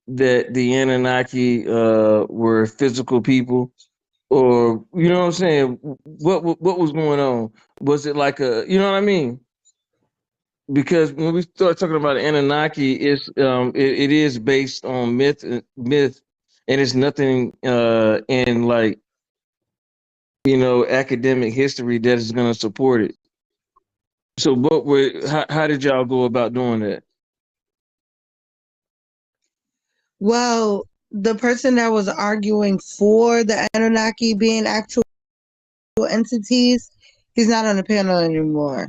that the Anunnaki were physical people, or you know what I'm saying? What was going on? Was it like you know what I mean? Because when we start talking about Anunnaki, it is based on myth, and it's nothing in like academic history that is going to support it. So how did y'all go about doing that? Well, the person that was arguing for the Anunnaki being actual entities, he's not on the panel anymore.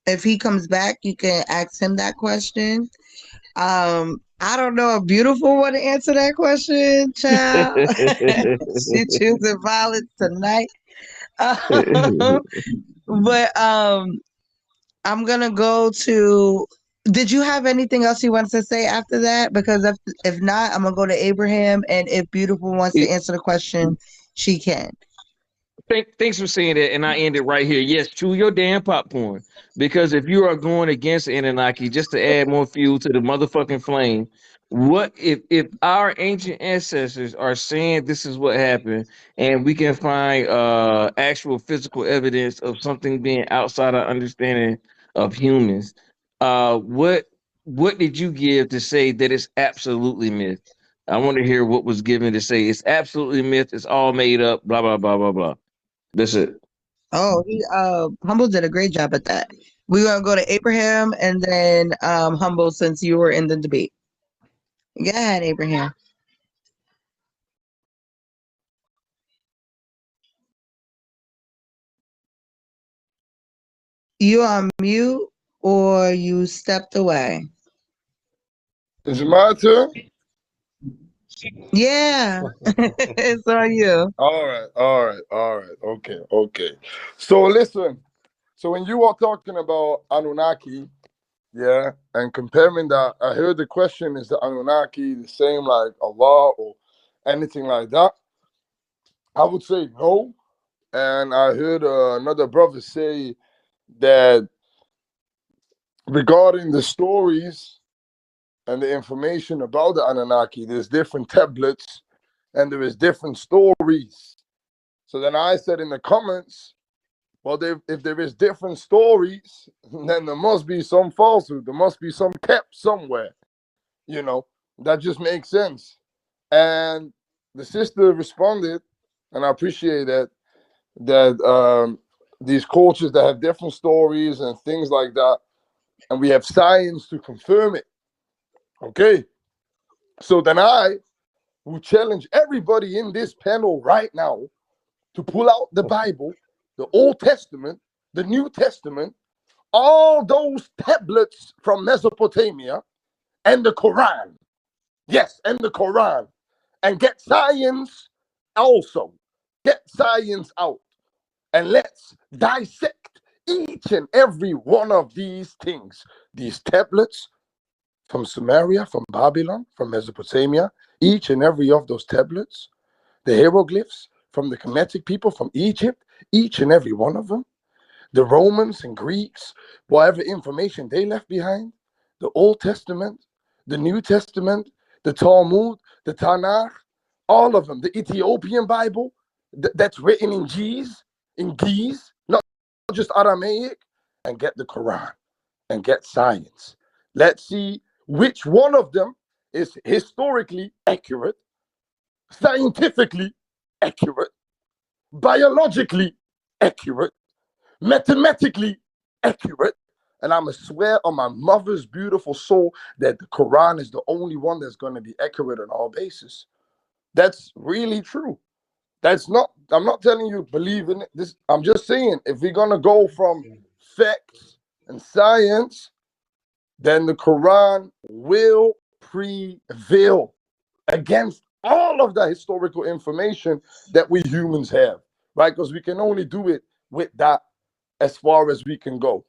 If he comes back, you can ask him that question. I don't know a beautiful one to answer that question, child. She choosing violence tonight. But I'm gonna go to. Did you have anything else you wanted to say after that? Because if not, I'm gonna go to Abraham, and if Beautiful wants to answer the question, she can. Thanks for saying that, and I end it right here. Yes, chew your damn popcorn, because if you are going against Anunnaki just to add more fuel to the motherfucking flame, what if our ancient ancestors are saying this is what happened, and we can find actual physical evidence of something being outside our understanding of humans? What did you give to say that it's absolutely myth? I want to hear what was given to say it's absolutely myth. It's all made up. Blah blah blah blah blah. That's it. Oh, he Humble did a great job at that. We're gonna go to Abraham and then Humble, since you were in the debate. Go ahead, Abraham. You on mute or you stepped away? Is it my turn? Yeah, it's on you. All right. Okay. So listen. So when you are talking about Anunnaki, yeah, and comparing that, I heard the question: is the Anunnaki the same like Allah or anything like that? I would say no. And I heard another brother say that regarding the stories and the information about the Anunnaki, there's different tablets and there is different stories. So then I said in the comments, well, if there is different stories, then there must be some falsehood. There must be some kept somewhere. You know, that just makes sense. And the sister responded, and I appreciate that these cultures that have different stories and things like that, and we have science to confirm it. Okay, so then I will challenge everybody in this panel right now to pull out the Bible, the Old Testament, the New Testament, all those tablets from Mesopotamia, and the Quran. Yes, and the Quran. And get science also. Get science out. And let's dissect each and every one of these things. These tablets from Sumeria, from Babylon, from Mesopotamia, each and every of those tablets, the hieroglyphs from the Kemetic people from Egypt, each and every one of them, the Romans and Greeks, whatever information they left behind, the Old Testament, the New Testament, the Talmud, the Tanakh, all of them, the Ethiopian Bible that's written in Ge'ez, not just Aramaic, and get the Quran and get science. Let's see which one of them is historically accurate, scientifically accurate, biologically accurate, mathematically accurate. And I'm going to swear on my mother's beautiful soul that the Quran is the only one that's going to be accurate on all bases. That's really true. I'm not telling you believe in it. I'm just saying, if we're going to go from facts and science, then the Quran will prevail against all of the historical information that we humans have, right? Because we can only do it with that as far as we can go.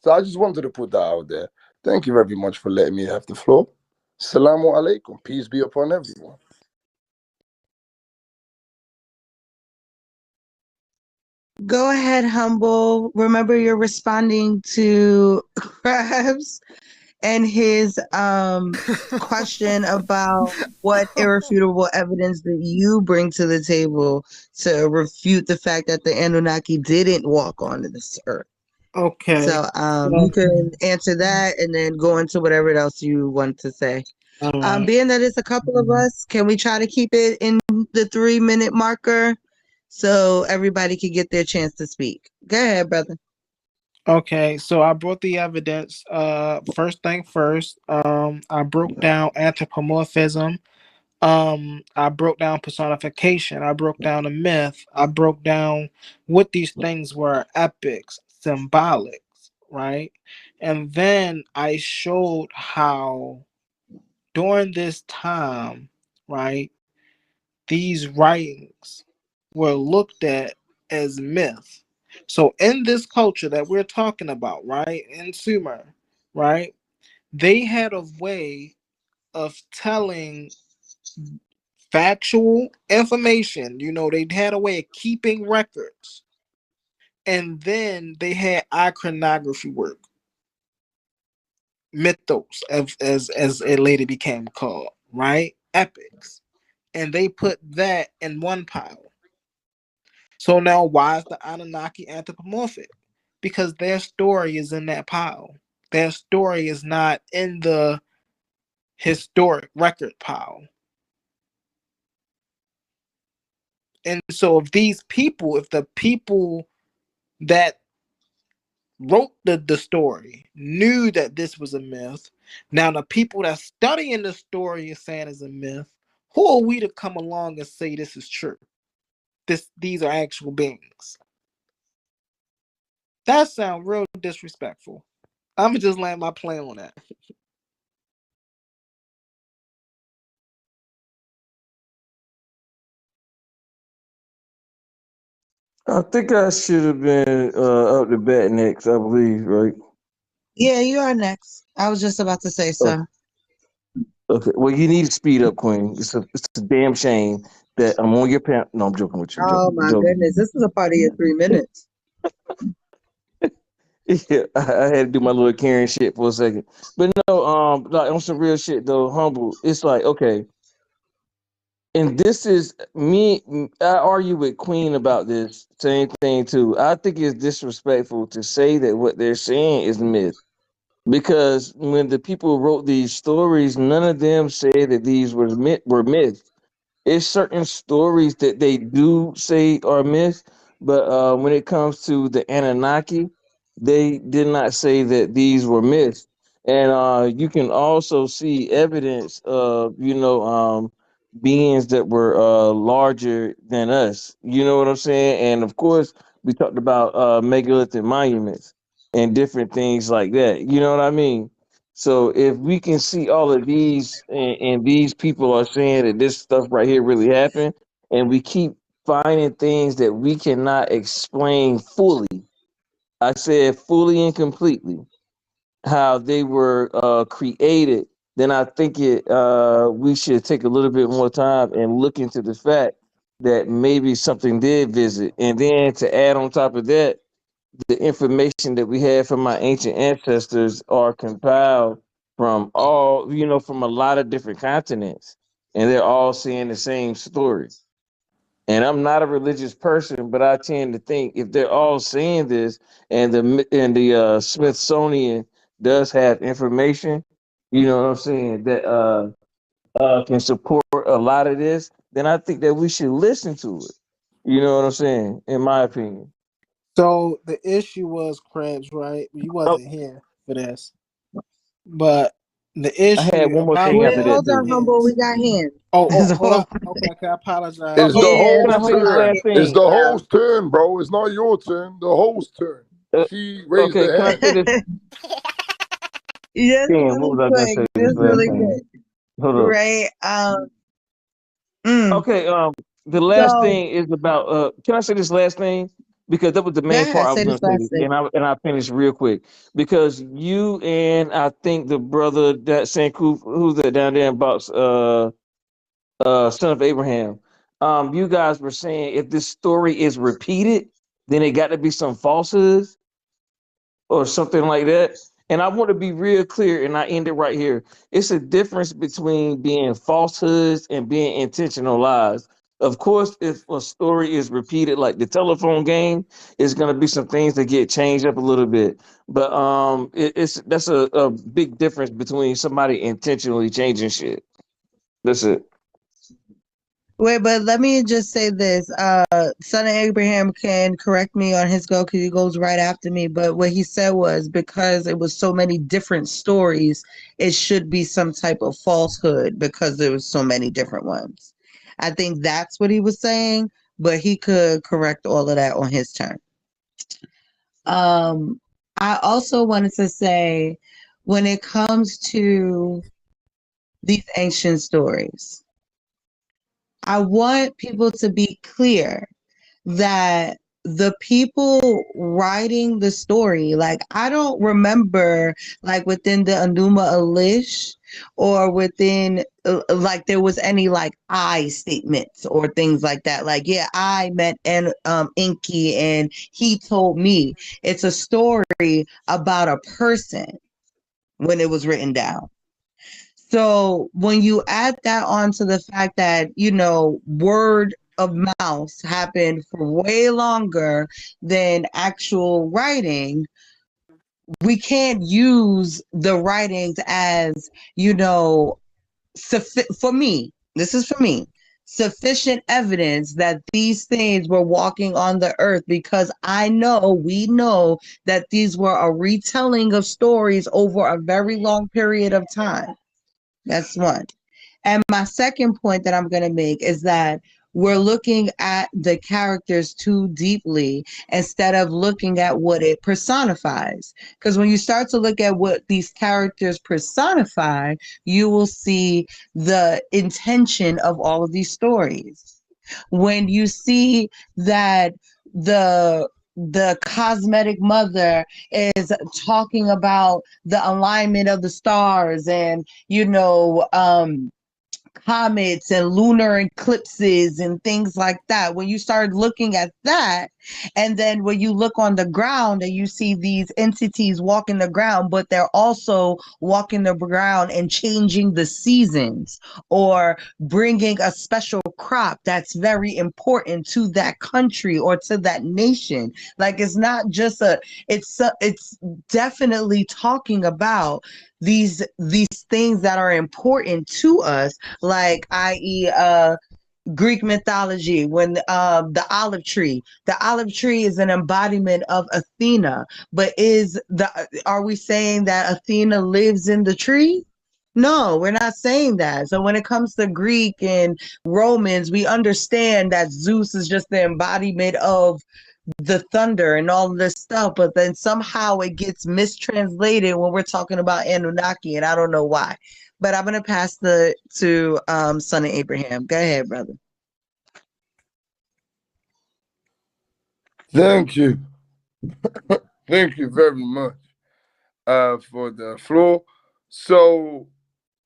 So I just wanted to put that out there. Thank you very much for letting me have the floor. Assalamu alaikum. Peace be upon everyone. Go ahead, Humble. Remember, you're responding to Krabs and his question about what irrefutable evidence that you bring to the table to refute the fact that the Anunnaki didn't walk onto this earth. Okay. So you can answer that and then go into whatever else you want to say. Right. Being that it's a couple of us, can we try to keep it in the 3-minute marker so everybody can get their chance to speak? Go ahead, brother. Okay, so I brought the evidence. First thing first, I broke down anthropomorphism. I broke down personification. I broke down the myth. I broke down what these things were: epics, symbolics, right? And then I showed how during this time, right, these writings were looked at as myth. So in this culture that we're talking about, right, in Sumer, right, they had a way of telling factual information. You know, they had a way of keeping records. And then they had iconography work, mythos, as it later became called, right? Epics. And they put that in one pile. So now, why is the Anunnaki anthropomorphic? Because their story is in that pile. Their story is not in the historic record pile. And so, if the people that wrote the story knew that this was a myth, now the people that studying the story is saying it's a myth, who are we to come along and say this is true? These are actual beings. That sounds real disrespectful. I'm gonna just land my plane on that. I think I should have been up to bat next, I believe, right? Yeah, you are next. I was just about to say Oh, so. okay. Well, you need to speed up, Queen. It's a damn shame that I'm on your panel. No, I'm joking with you. Oh Joking, my joking. goodness, this is a part of your 3 minutes. Yeah, I had to do my little Karen shit for a second. But no, like on some real shit though, humble. It's like, okay, and this is me. I argue with Queen about this same thing too. I think it's disrespectful to say that what they're saying is myth, because when the people wrote these stories, none of them said that these were myths. It's certain stories that they do say are myths, but when it comes to the Anunnaki, they did not say that these were myths. And you can also see evidence of, beings that were larger than us. You know what I'm saying? And of course, we talked about megalithic monuments and different things like that. You know what I mean? So if we can see all of these, and these people are saying that this stuff right here really happened, and we keep finding things that we cannot explain fully. I said fully and completely how they were created. Then I think we should take a little bit more time and look into the fact that maybe something did visit, and then to add on top of that, the information that we have from our ancient ancestors are compiled from from a lot of different continents, and they're all saying the same story. And I'm not a religious person, but I tend to think if they're all saying this, and the Smithsonian does have information, you know what I'm saying, that can support a lot of this, then I think that we should listen to it. You know what I'm saying? In my opinion. So the issue was Krebs, right? You Oh, wasn't here for this, but the I had issue one more about thing Wait, after that that hold too. on, Humble. We is, got hands. hold So, up. Okay, I apologize. It's oh, the Yeah, can I host's say hold this on. turn. last It's thing? the Yeah. host's turn, bro. It's not your turn. The host's turn. Uh, She raised okay, her can I hand. say this? Just Damn, what really was I gonna quick. say this Just last really thing? quick. Hold up. Right. Mm. Okay, the last So thing is about. Can I say this last thing? Because that was the go main part ahead, I was say gonna this say, last thing. and I finished real quick because you and I think the brother that Sanku, who's that down there in box, son of Abraham. You guys were saying if this story is repeated, then it got to be some falsehoods or something like that. And I want to be real clear, and I end it right here. It's a difference between being falsehoods and being intentional lies. Of course, if a story is repeated, like the telephone game, it's going to be some things that get changed up a little bit. But that's a big difference between somebody intentionally changing shit. That's it. Wait, but let me just say this. Son of Abraham can correct me on his go because he goes right after me. But what he said was because it was so many different stories, it should be some type of falsehood because there was so many different ones. I think that's what he was saying, but he could correct all of that on his turn. I also wanted to say when it comes to these ancient stories, I want people to be clear that the people writing the story, like I don't remember like within the Anuma Elish or within like there was any like I statements or things like that. Like, yeah, I met Inky and he told me. It's a story about a person when it was written down. So when you add that on to the fact that, you know, word of mouth happened for way longer than actual writing, we can't use the writings as, you know, for me, this is for me, sufficient evidence that these things were walking on the earth because we know that these were a retelling of stories over a very long period of time. That's one. And my second point that I'm going to make is that we're looking at the characters too deeply instead of looking at what it personifies. Because when you start to look at what these characters personify, you will see the intention of all of these stories. When you see that the cosmetic mother is talking about the alignment of the stars and comets and lunar eclipses and things like that. When you start looking at that, and then when you look on the ground and you see these entities walking the ground, but they're also walking the ground and changing the seasons or bringing a special crop that's very important to that country or to that nation. Like it's not just it's definitely talking about these things that are important to us, like i.e. Greek mythology, when the olive tree. The olive tree is an embodiment of Athena, but are we saying that Athena lives in the tree? No, we're not saying that. So when it comes to Greek and Romans, we understand that Zeus is just the embodiment of the thunder and all of this stuff, but then somehow it gets mistranslated when we're talking about Anunnaki, and I don't know why. But I'm gonna pass to Son of Abraham. Go ahead, brother. Thank you. Thank you very much for the floor. So,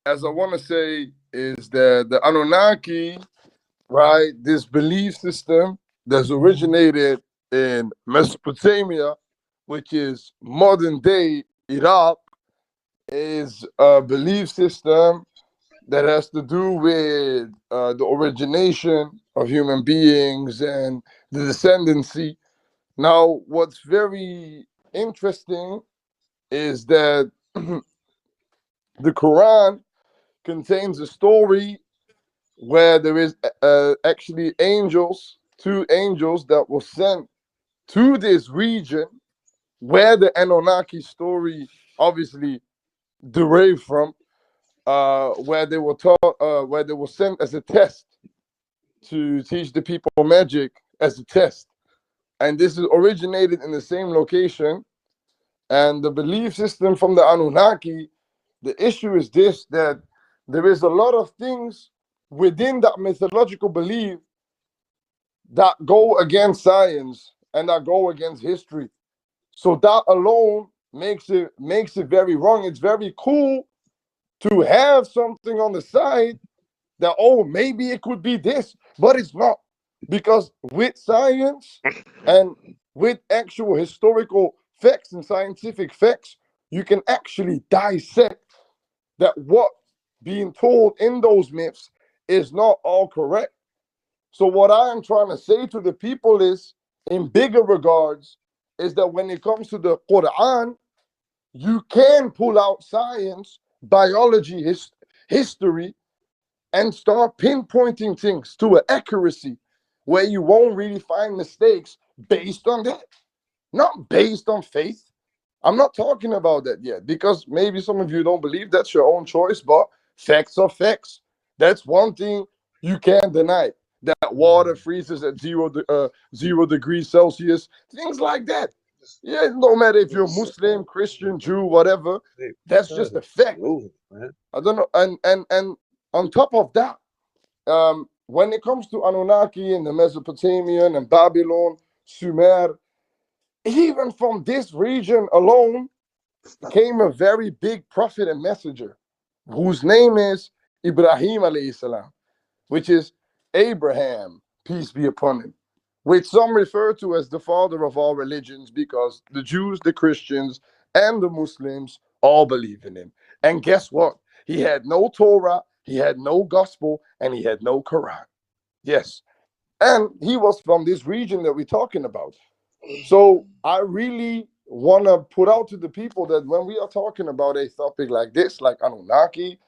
as I want to say, is that the Anunnaki, right, this belief system that's originated in Mesopotamia, which is modern day Iraq, is a belief system that has to do with the origination of human beings and the descendancy. Now, what's very interesting is that the Quran contains a story where there is actually two angels that were sent to this region where the Anunnaki story obviously derived from, where they were taught, where they were sent as a test to teach the people magic as a test. And this is originated in the same location. And the belief system from the Anunnaki, the issue is this, that there is a lot of things within that mythological belief that go against science and that go against history. So that alone makes it very wrong. It's very cool to have something on the side that, oh, maybe it could be this, but it's not. Because with science and with actual historical facts and scientific facts, you can actually dissect that what being told in those myths is not all correct. So what I am trying to say to the people is, in bigger regards, is that when it comes to the Quran, you can pull out science, biology, history, and start pinpointing things to an accuracy where you won't really find mistakes based on that, not based on faith. I'm not talking about that yet because maybe some of you don't believe. That's your own choice, but facts are facts. That's one thing you can't deny. That water freezes at 0 degrees Celsius, things like that. Yeah, no matter if you're Muslim, Christian, Jew, whatever, that's just a fact. I don't know. And on top of that, when it comes to Anunnaki and the Mesopotamian and Babylon, Sumer, even from this region alone came a very big prophet and messenger whose name is Ibrahim alayhi salam, which is Abraham, peace be upon him, which some refer to as the father of all religions because the Jews, the Christians, and the Muslims all believe in him. And guess what? He had no Torah, he had no gospel, and he had no Quran. Yes. And he was from this region that we're talking about. So I really want to put out to the people that when we are talking about a topic like this, like Anunnaki,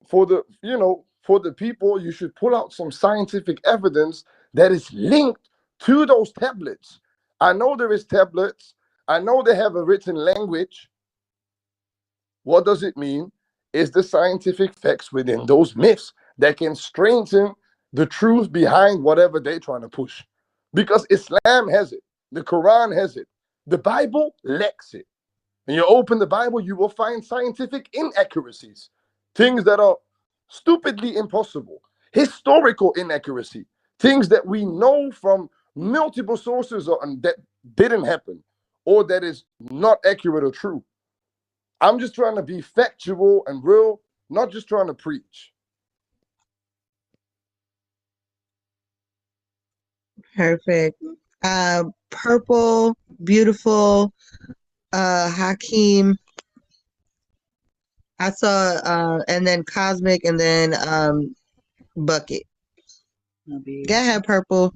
for the people, you should pull out some scientific evidence that is linked to those tablets. I know there is tablets. I know they have a written language. What does it mean? Is the scientific facts within those myths that can strengthen the truth behind whatever they're trying to push. Because Islam has it. The Quran has it. The Bible lacks it. When you open the Bible, you will find scientific inaccuracies, things that are stupidly impossible, historical inaccuracy, things that we know from multiple sources that didn't happen or that is not accurate or true. I'm just trying to be factual and real, not just trying to preach. Perfect. Purple, beautiful, Hakeem. I saw and then Cosmic and then Bucket. Go ahead, Purple.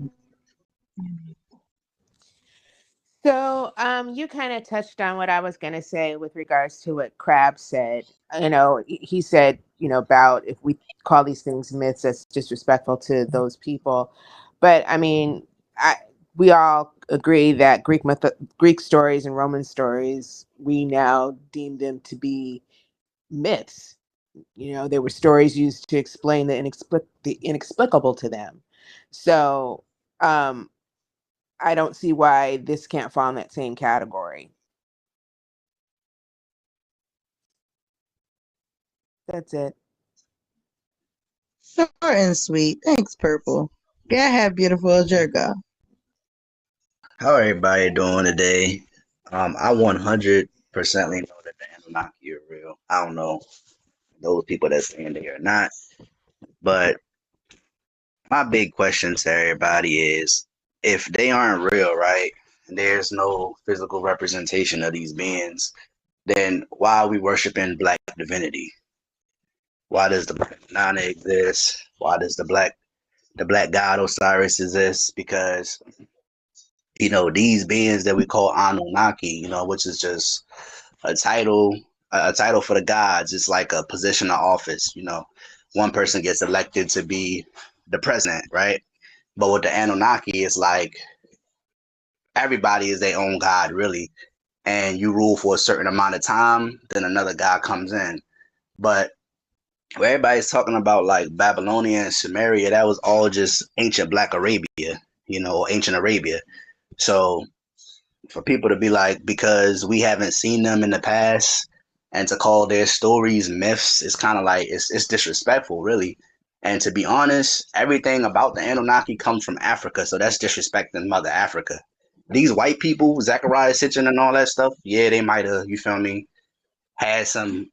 So, you kind of touched on what I was going to say with regards to what Crab said. You know, he said, you know, about if we call these things myths, that's disrespectful to those people. But I mean, we all agree that Greek stories and Roman stories, we now deem them to be myths. You know, they were stories used to explain the inexplicable to them. So, I don't see why this can't fall in that same category. That's it. Short and sweet. Thanks, Purple. Go ahead, beautiful Jerga. How everybody doing today? I 100% know that the Anunnaki are real. I don't know those people that's saying they are not, but my big question to everybody is, if they aren't real, right, and there's no physical representation of these beings, then why are we worshiping black divinity? Why does the black Nana exist? Why does the black god Osiris exist? Because these beings that we call Anunnaki, which is just a title, a title for the gods. It's like a position of office. One person gets elected to be the president, right? But with the Anunnaki, it's like everybody is their own god, really, and you rule for a certain amount of time, then another god comes in. But where everybody's talking about like Babylonia and Sumeria, that was all just ancient Black Arabia, or ancient Arabia. So for people to be like, because we haven't seen them in the past, and to call their stories myths, is kind of like it's disrespectful, really. And to be honest, everything about the Anunnaki comes from Africa, so that's disrespecting Mother Africa. These white people, Zechariah Sitchin and all that stuff, yeah, they might have, you feel me, had some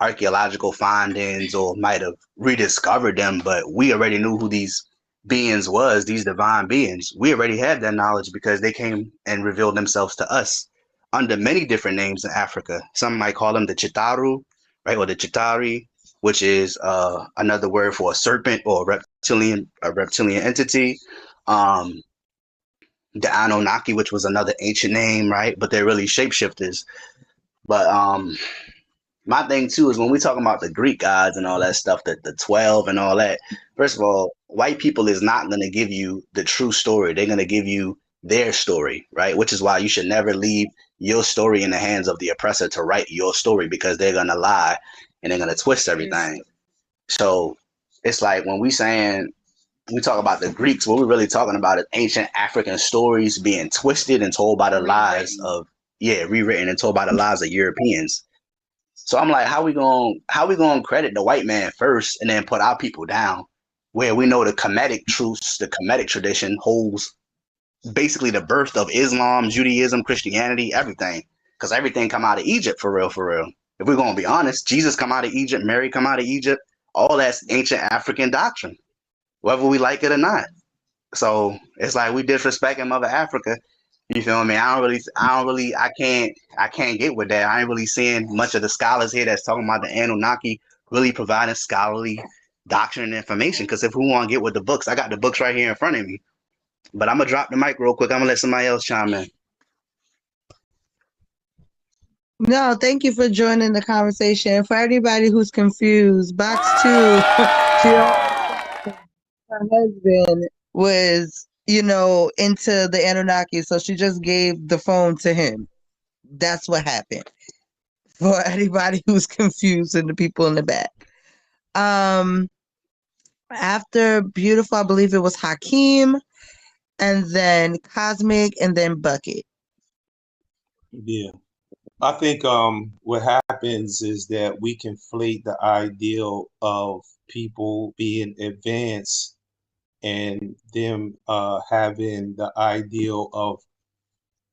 archaeological findings or might have rediscovered them, but we already knew who these beings was, these divine beings. We already had that knowledge because they came and revealed themselves to us under many different names in Africa. Some might call them the Chitaru, right, or the Chitari, which is another word for a serpent or a reptilian entity. The Anunnaki, which was another ancient name, right? But they're really shapeshifters. But my thing too is when we talking about the Greek gods and all that stuff, the 12 and all that. First of all, white people is not going to give you the true story. They're going to give you their story, right? Which is why you should never leave your story in the hands of the oppressor to write your story, because they're going to lie and they're going to twist everything. So it's like when we talk about the Greeks, what we're really talking about is ancient African stories being twisted and told by the lies of, rewritten and told by the lies of Europeans. So I'm like, how we gonna credit the white man first and then put our people down, where we know the Kemetic truths, the Kemetic tradition holds basically the birth of Islam, Judaism, Christianity, everything, because everything come out of Egypt for real, for real. If we're gonna be honest, Jesus come out of Egypt, Mary come out of Egypt, all that's ancient African doctrine, whether we like it or not. So it's like we disrespecting Mother Africa. You feel me? I can't get with that. I ain't really seeing much of the scholars here that's talking about the Anunnaki really providing scholarly doctrine and information. Because if we want to get with the books, I got the books right here in front of me. But I'm gonna drop the mic real quick. I'm gonna let somebody else chime in. No, thank you for joining the conversation. For everybody who's confused, box two, she her husband was, into the Anunnaki, so she just gave the phone to him. That's what happened. For anybody who's confused and the people in the back. After Beautiful, I believe it was Hakeem, and then Cosmic, and then Bucket. Yeah. I think what happens is that we conflate the ideal of people being advanced and them having the ideal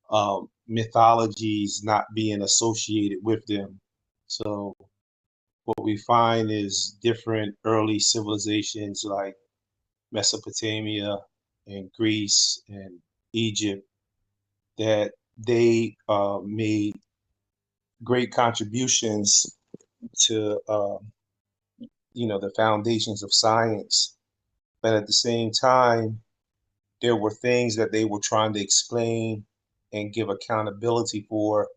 of mythologies not being associated with them. So what we find is different early civilizations like Mesopotamia and Greece and Egypt, that they made great contributions to the foundations of science, but at the same time there were things that they were trying to explain and give accountability for,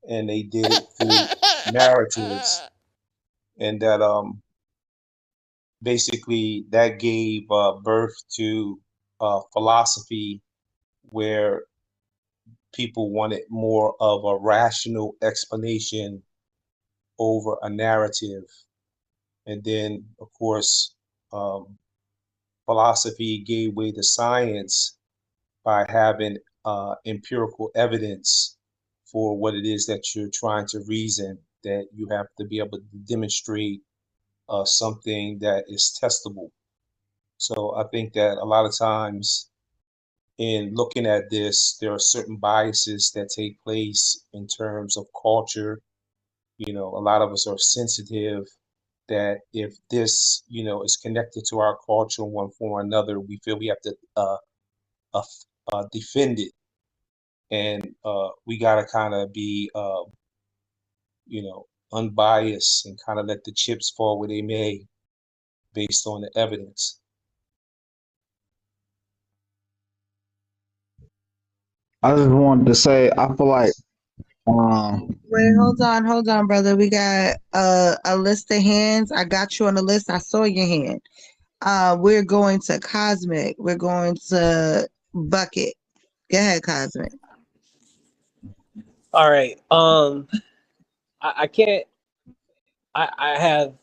and they did it through narratives, and that basically that gave birth to philosophy where people wanted more of a rational explanation over a narrative. And then, of course, philosophy gave way to science by having empirical evidence for what it is that you're trying to reason, that you have to be able to demonstrate something that is testable. So I think that a lot of times in looking at this, there are certain biases that take place in terms of culture. A lot of us are sensitive that if this, is connected to our culture in one form or another, we feel we have to defend it. And we got to kind of be, unbiased and kind of let the chips fall where they may based on the evidence. I just wanted to say, I feel like, Wait, hold on, brother. We got a list of hands. I got you on the list. I saw your hand. We're going to Cosmic. We're going to Bucket. Go ahead, Cosmic. All right. I can't. I have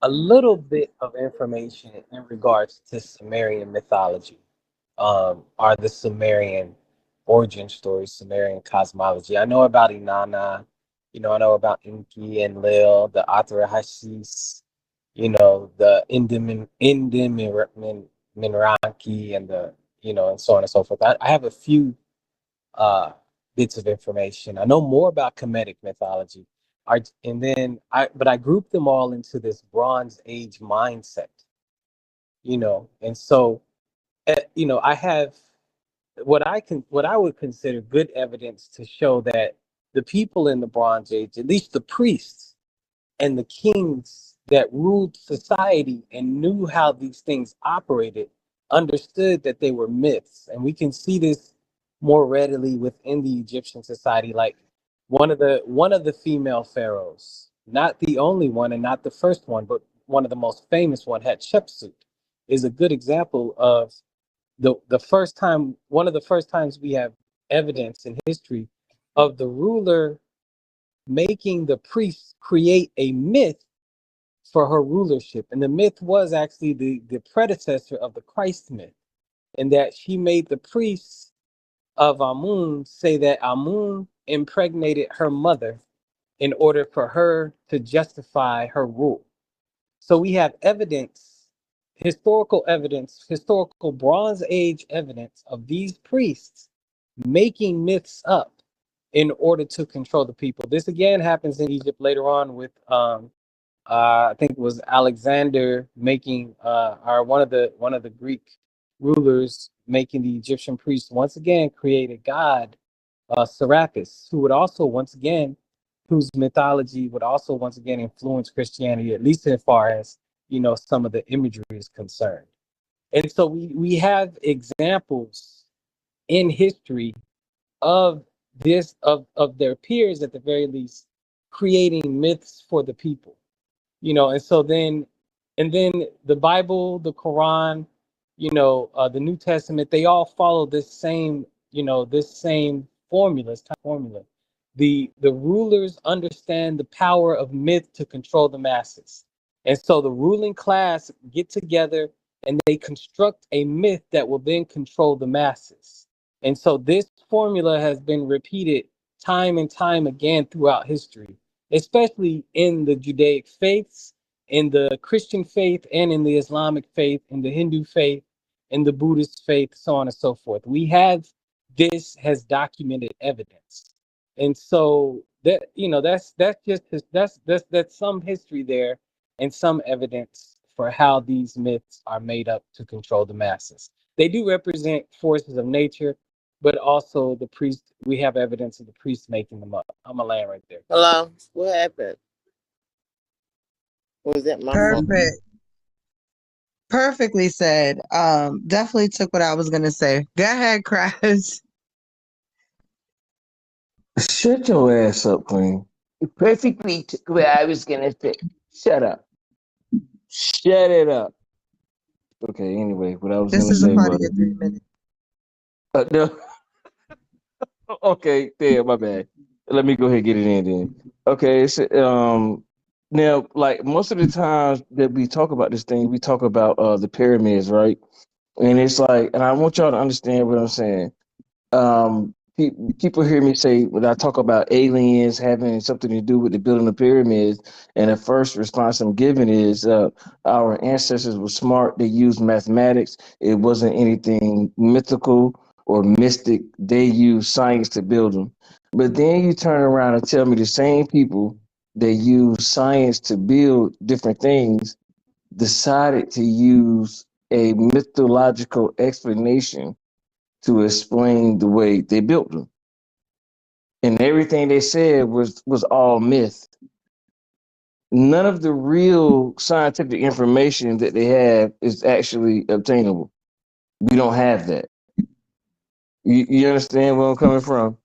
a little bit of information in regards to Sumerian mythology. Are the Sumerian origin stories, Sumerian cosmology? I know about Inanna. I know about Enki and Lil, the Atrahasis. The Minranki and the and so on and so forth. I have a few bits of information. I know more about Kemetic mythology. But I group them all into this Bronze Age mindset, and so, I have what I would consider good evidence to show that the people in the Bronze Age, at least the priests and the kings that ruled society and knew how these things operated, understood that they were myths. And we can see this more readily within the Egyptian society. Like one of the female pharaohs, not the only one and not the first one, but one of the most famous one, Hatshepsut, is a good example of the first time, one of the first times we have evidence in history of the ruler making the priests create a myth for her rulership. And the myth was actually the predecessor of the Christ myth, in that she made the priests of Amun say that Amun impregnated her mother in order for her to justify her rule. So we have evidence, historical Bronze Age evidence of these priests making myths up in order to control the people. This again happens in Egypt later on with I think it was Alexander making or one of the Greek rulers making the Egyptian priests once again create a god, Serapis, who would also once again, whose mythology would also once again influence Christianity, at least as far as some of the imagery is concerned. And so we have examples in history of this of their peers at the very least creating myths for the people. And so then the Bible, the Quran, the New Testament, they all follow this same formula. The rulers understand the power of myth to control the masses, and so the ruling class get together and they construct a myth that will then control the masses. And so this formula has been repeated time and time again throughout history, especially in the Judaic faiths, in the Christian faith, and in the Islamic faith, in the Hindu faith, in the Buddhist faith, so on and so forth. We have this has documented evidence. And so that's some history there and some evidence for how these myths are made up to control the masses. They do represent forces of nature, but also the priest. We have evidence of the priests making them up. I'm gonna land right there. Hello, what happened? Was that my phone? Perfect. Perfectly said. Definitely took what I was gonna say. Go ahead, Crash. Shut your ass up, Queen. You perfectly took what I was gonna say. Shut up. Shut it up. Okay, anyway, what I was This gonna is a say part of was your 3 minutes. no. Okay, damn, my bad. Let me go ahead and get it in then. Okay, so, now like most of the times that we talk about this thing, we talk about the pyramids, right? And it's like, and I want y'all to understand what I'm saying. People hear me say when I talk about aliens having something to do with the building of pyramids, and the first response I'm giving is our ancestors were smart. They used mathematics. It wasn't anything mythical or mystic. They used science to build them. But then you turn around and tell me the same people that use science to build different things decided to use a mythological explanation to explain the way they built them. And everything they said was all myth. None of the real scientific information that they have is actually obtainable. We don't have that. You understand where I'm coming from?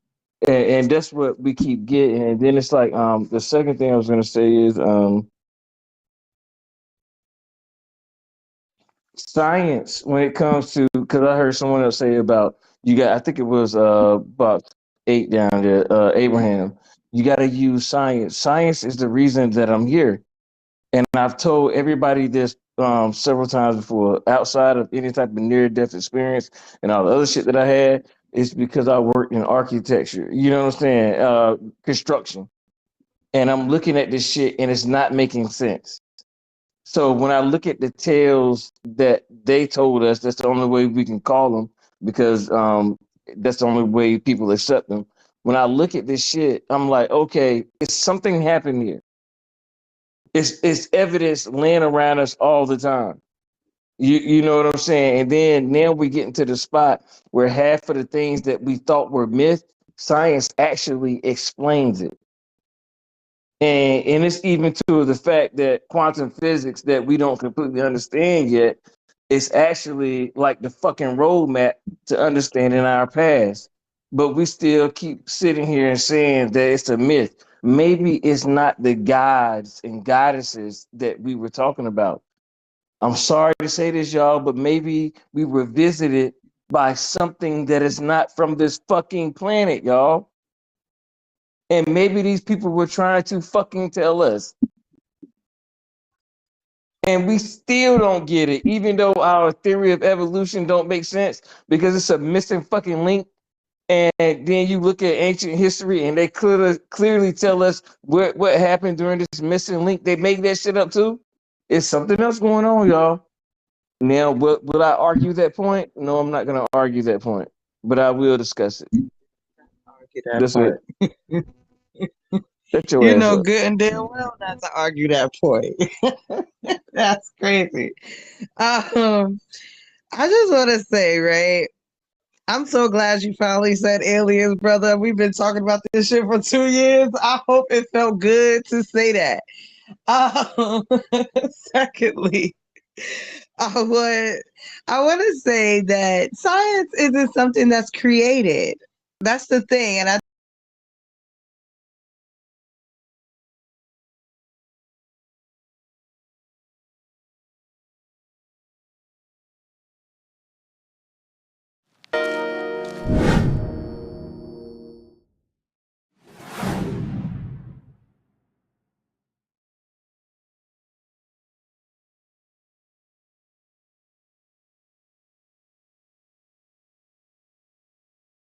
And that's what we keep getting. And then it's like the second thing I was gonna say is science when it comes to, because I heard someone else say about you got, I think it was about 8 down there, Abraham. You got to use science. Science is the reason that I'm here, and I've told everybody this several times before. Outside of any type of near death experience and all the other shit that I had, it's because I worked in architecture. You know what I'm saying? Construction, and I'm looking at this shit, and it's not making sense. So when I look at the tales that they told us, that's the only way we can call them because that's the only way people accept them. When I look at this shit, I'm like, okay, it's something happened here. It's evidence laying around us all the time. You know what I'm saying? And then now we get into the spot where half of the things that we thought were myth, science actually explains it. And it's even to the fact that quantum physics that we don't completely understand yet is actually like the fucking roadmap to understanding our past. but we still keep sitting here and saying that it's a myth. Maybe it's not the gods and goddesses that we were talking about. I'm sorry to say this, y'all, but maybe we were visited by something that is not from this fucking planet, y'all. And maybe these people were trying to fucking tell us. And we still don't get it, even though our theory of evolution don't make sense because it's a missing fucking link. And then you look at ancient history and they clearly tell us what happened during this missing link. They make that shit up too. It's something else going on, y'all. Now, will I argue that point? No, I'm not going to argue that point, but I will discuss it. Argue that That's it. point. Shut your You ass know up. good and damn well not to argue that point. That's crazy. I just want to say, right? I'm so glad you finally said aliens, brother. We've been talking about this shit for 2 years. I hope it felt good to say that. Um, secondly, I want to say that science isn't something that's created. That's the thing, and I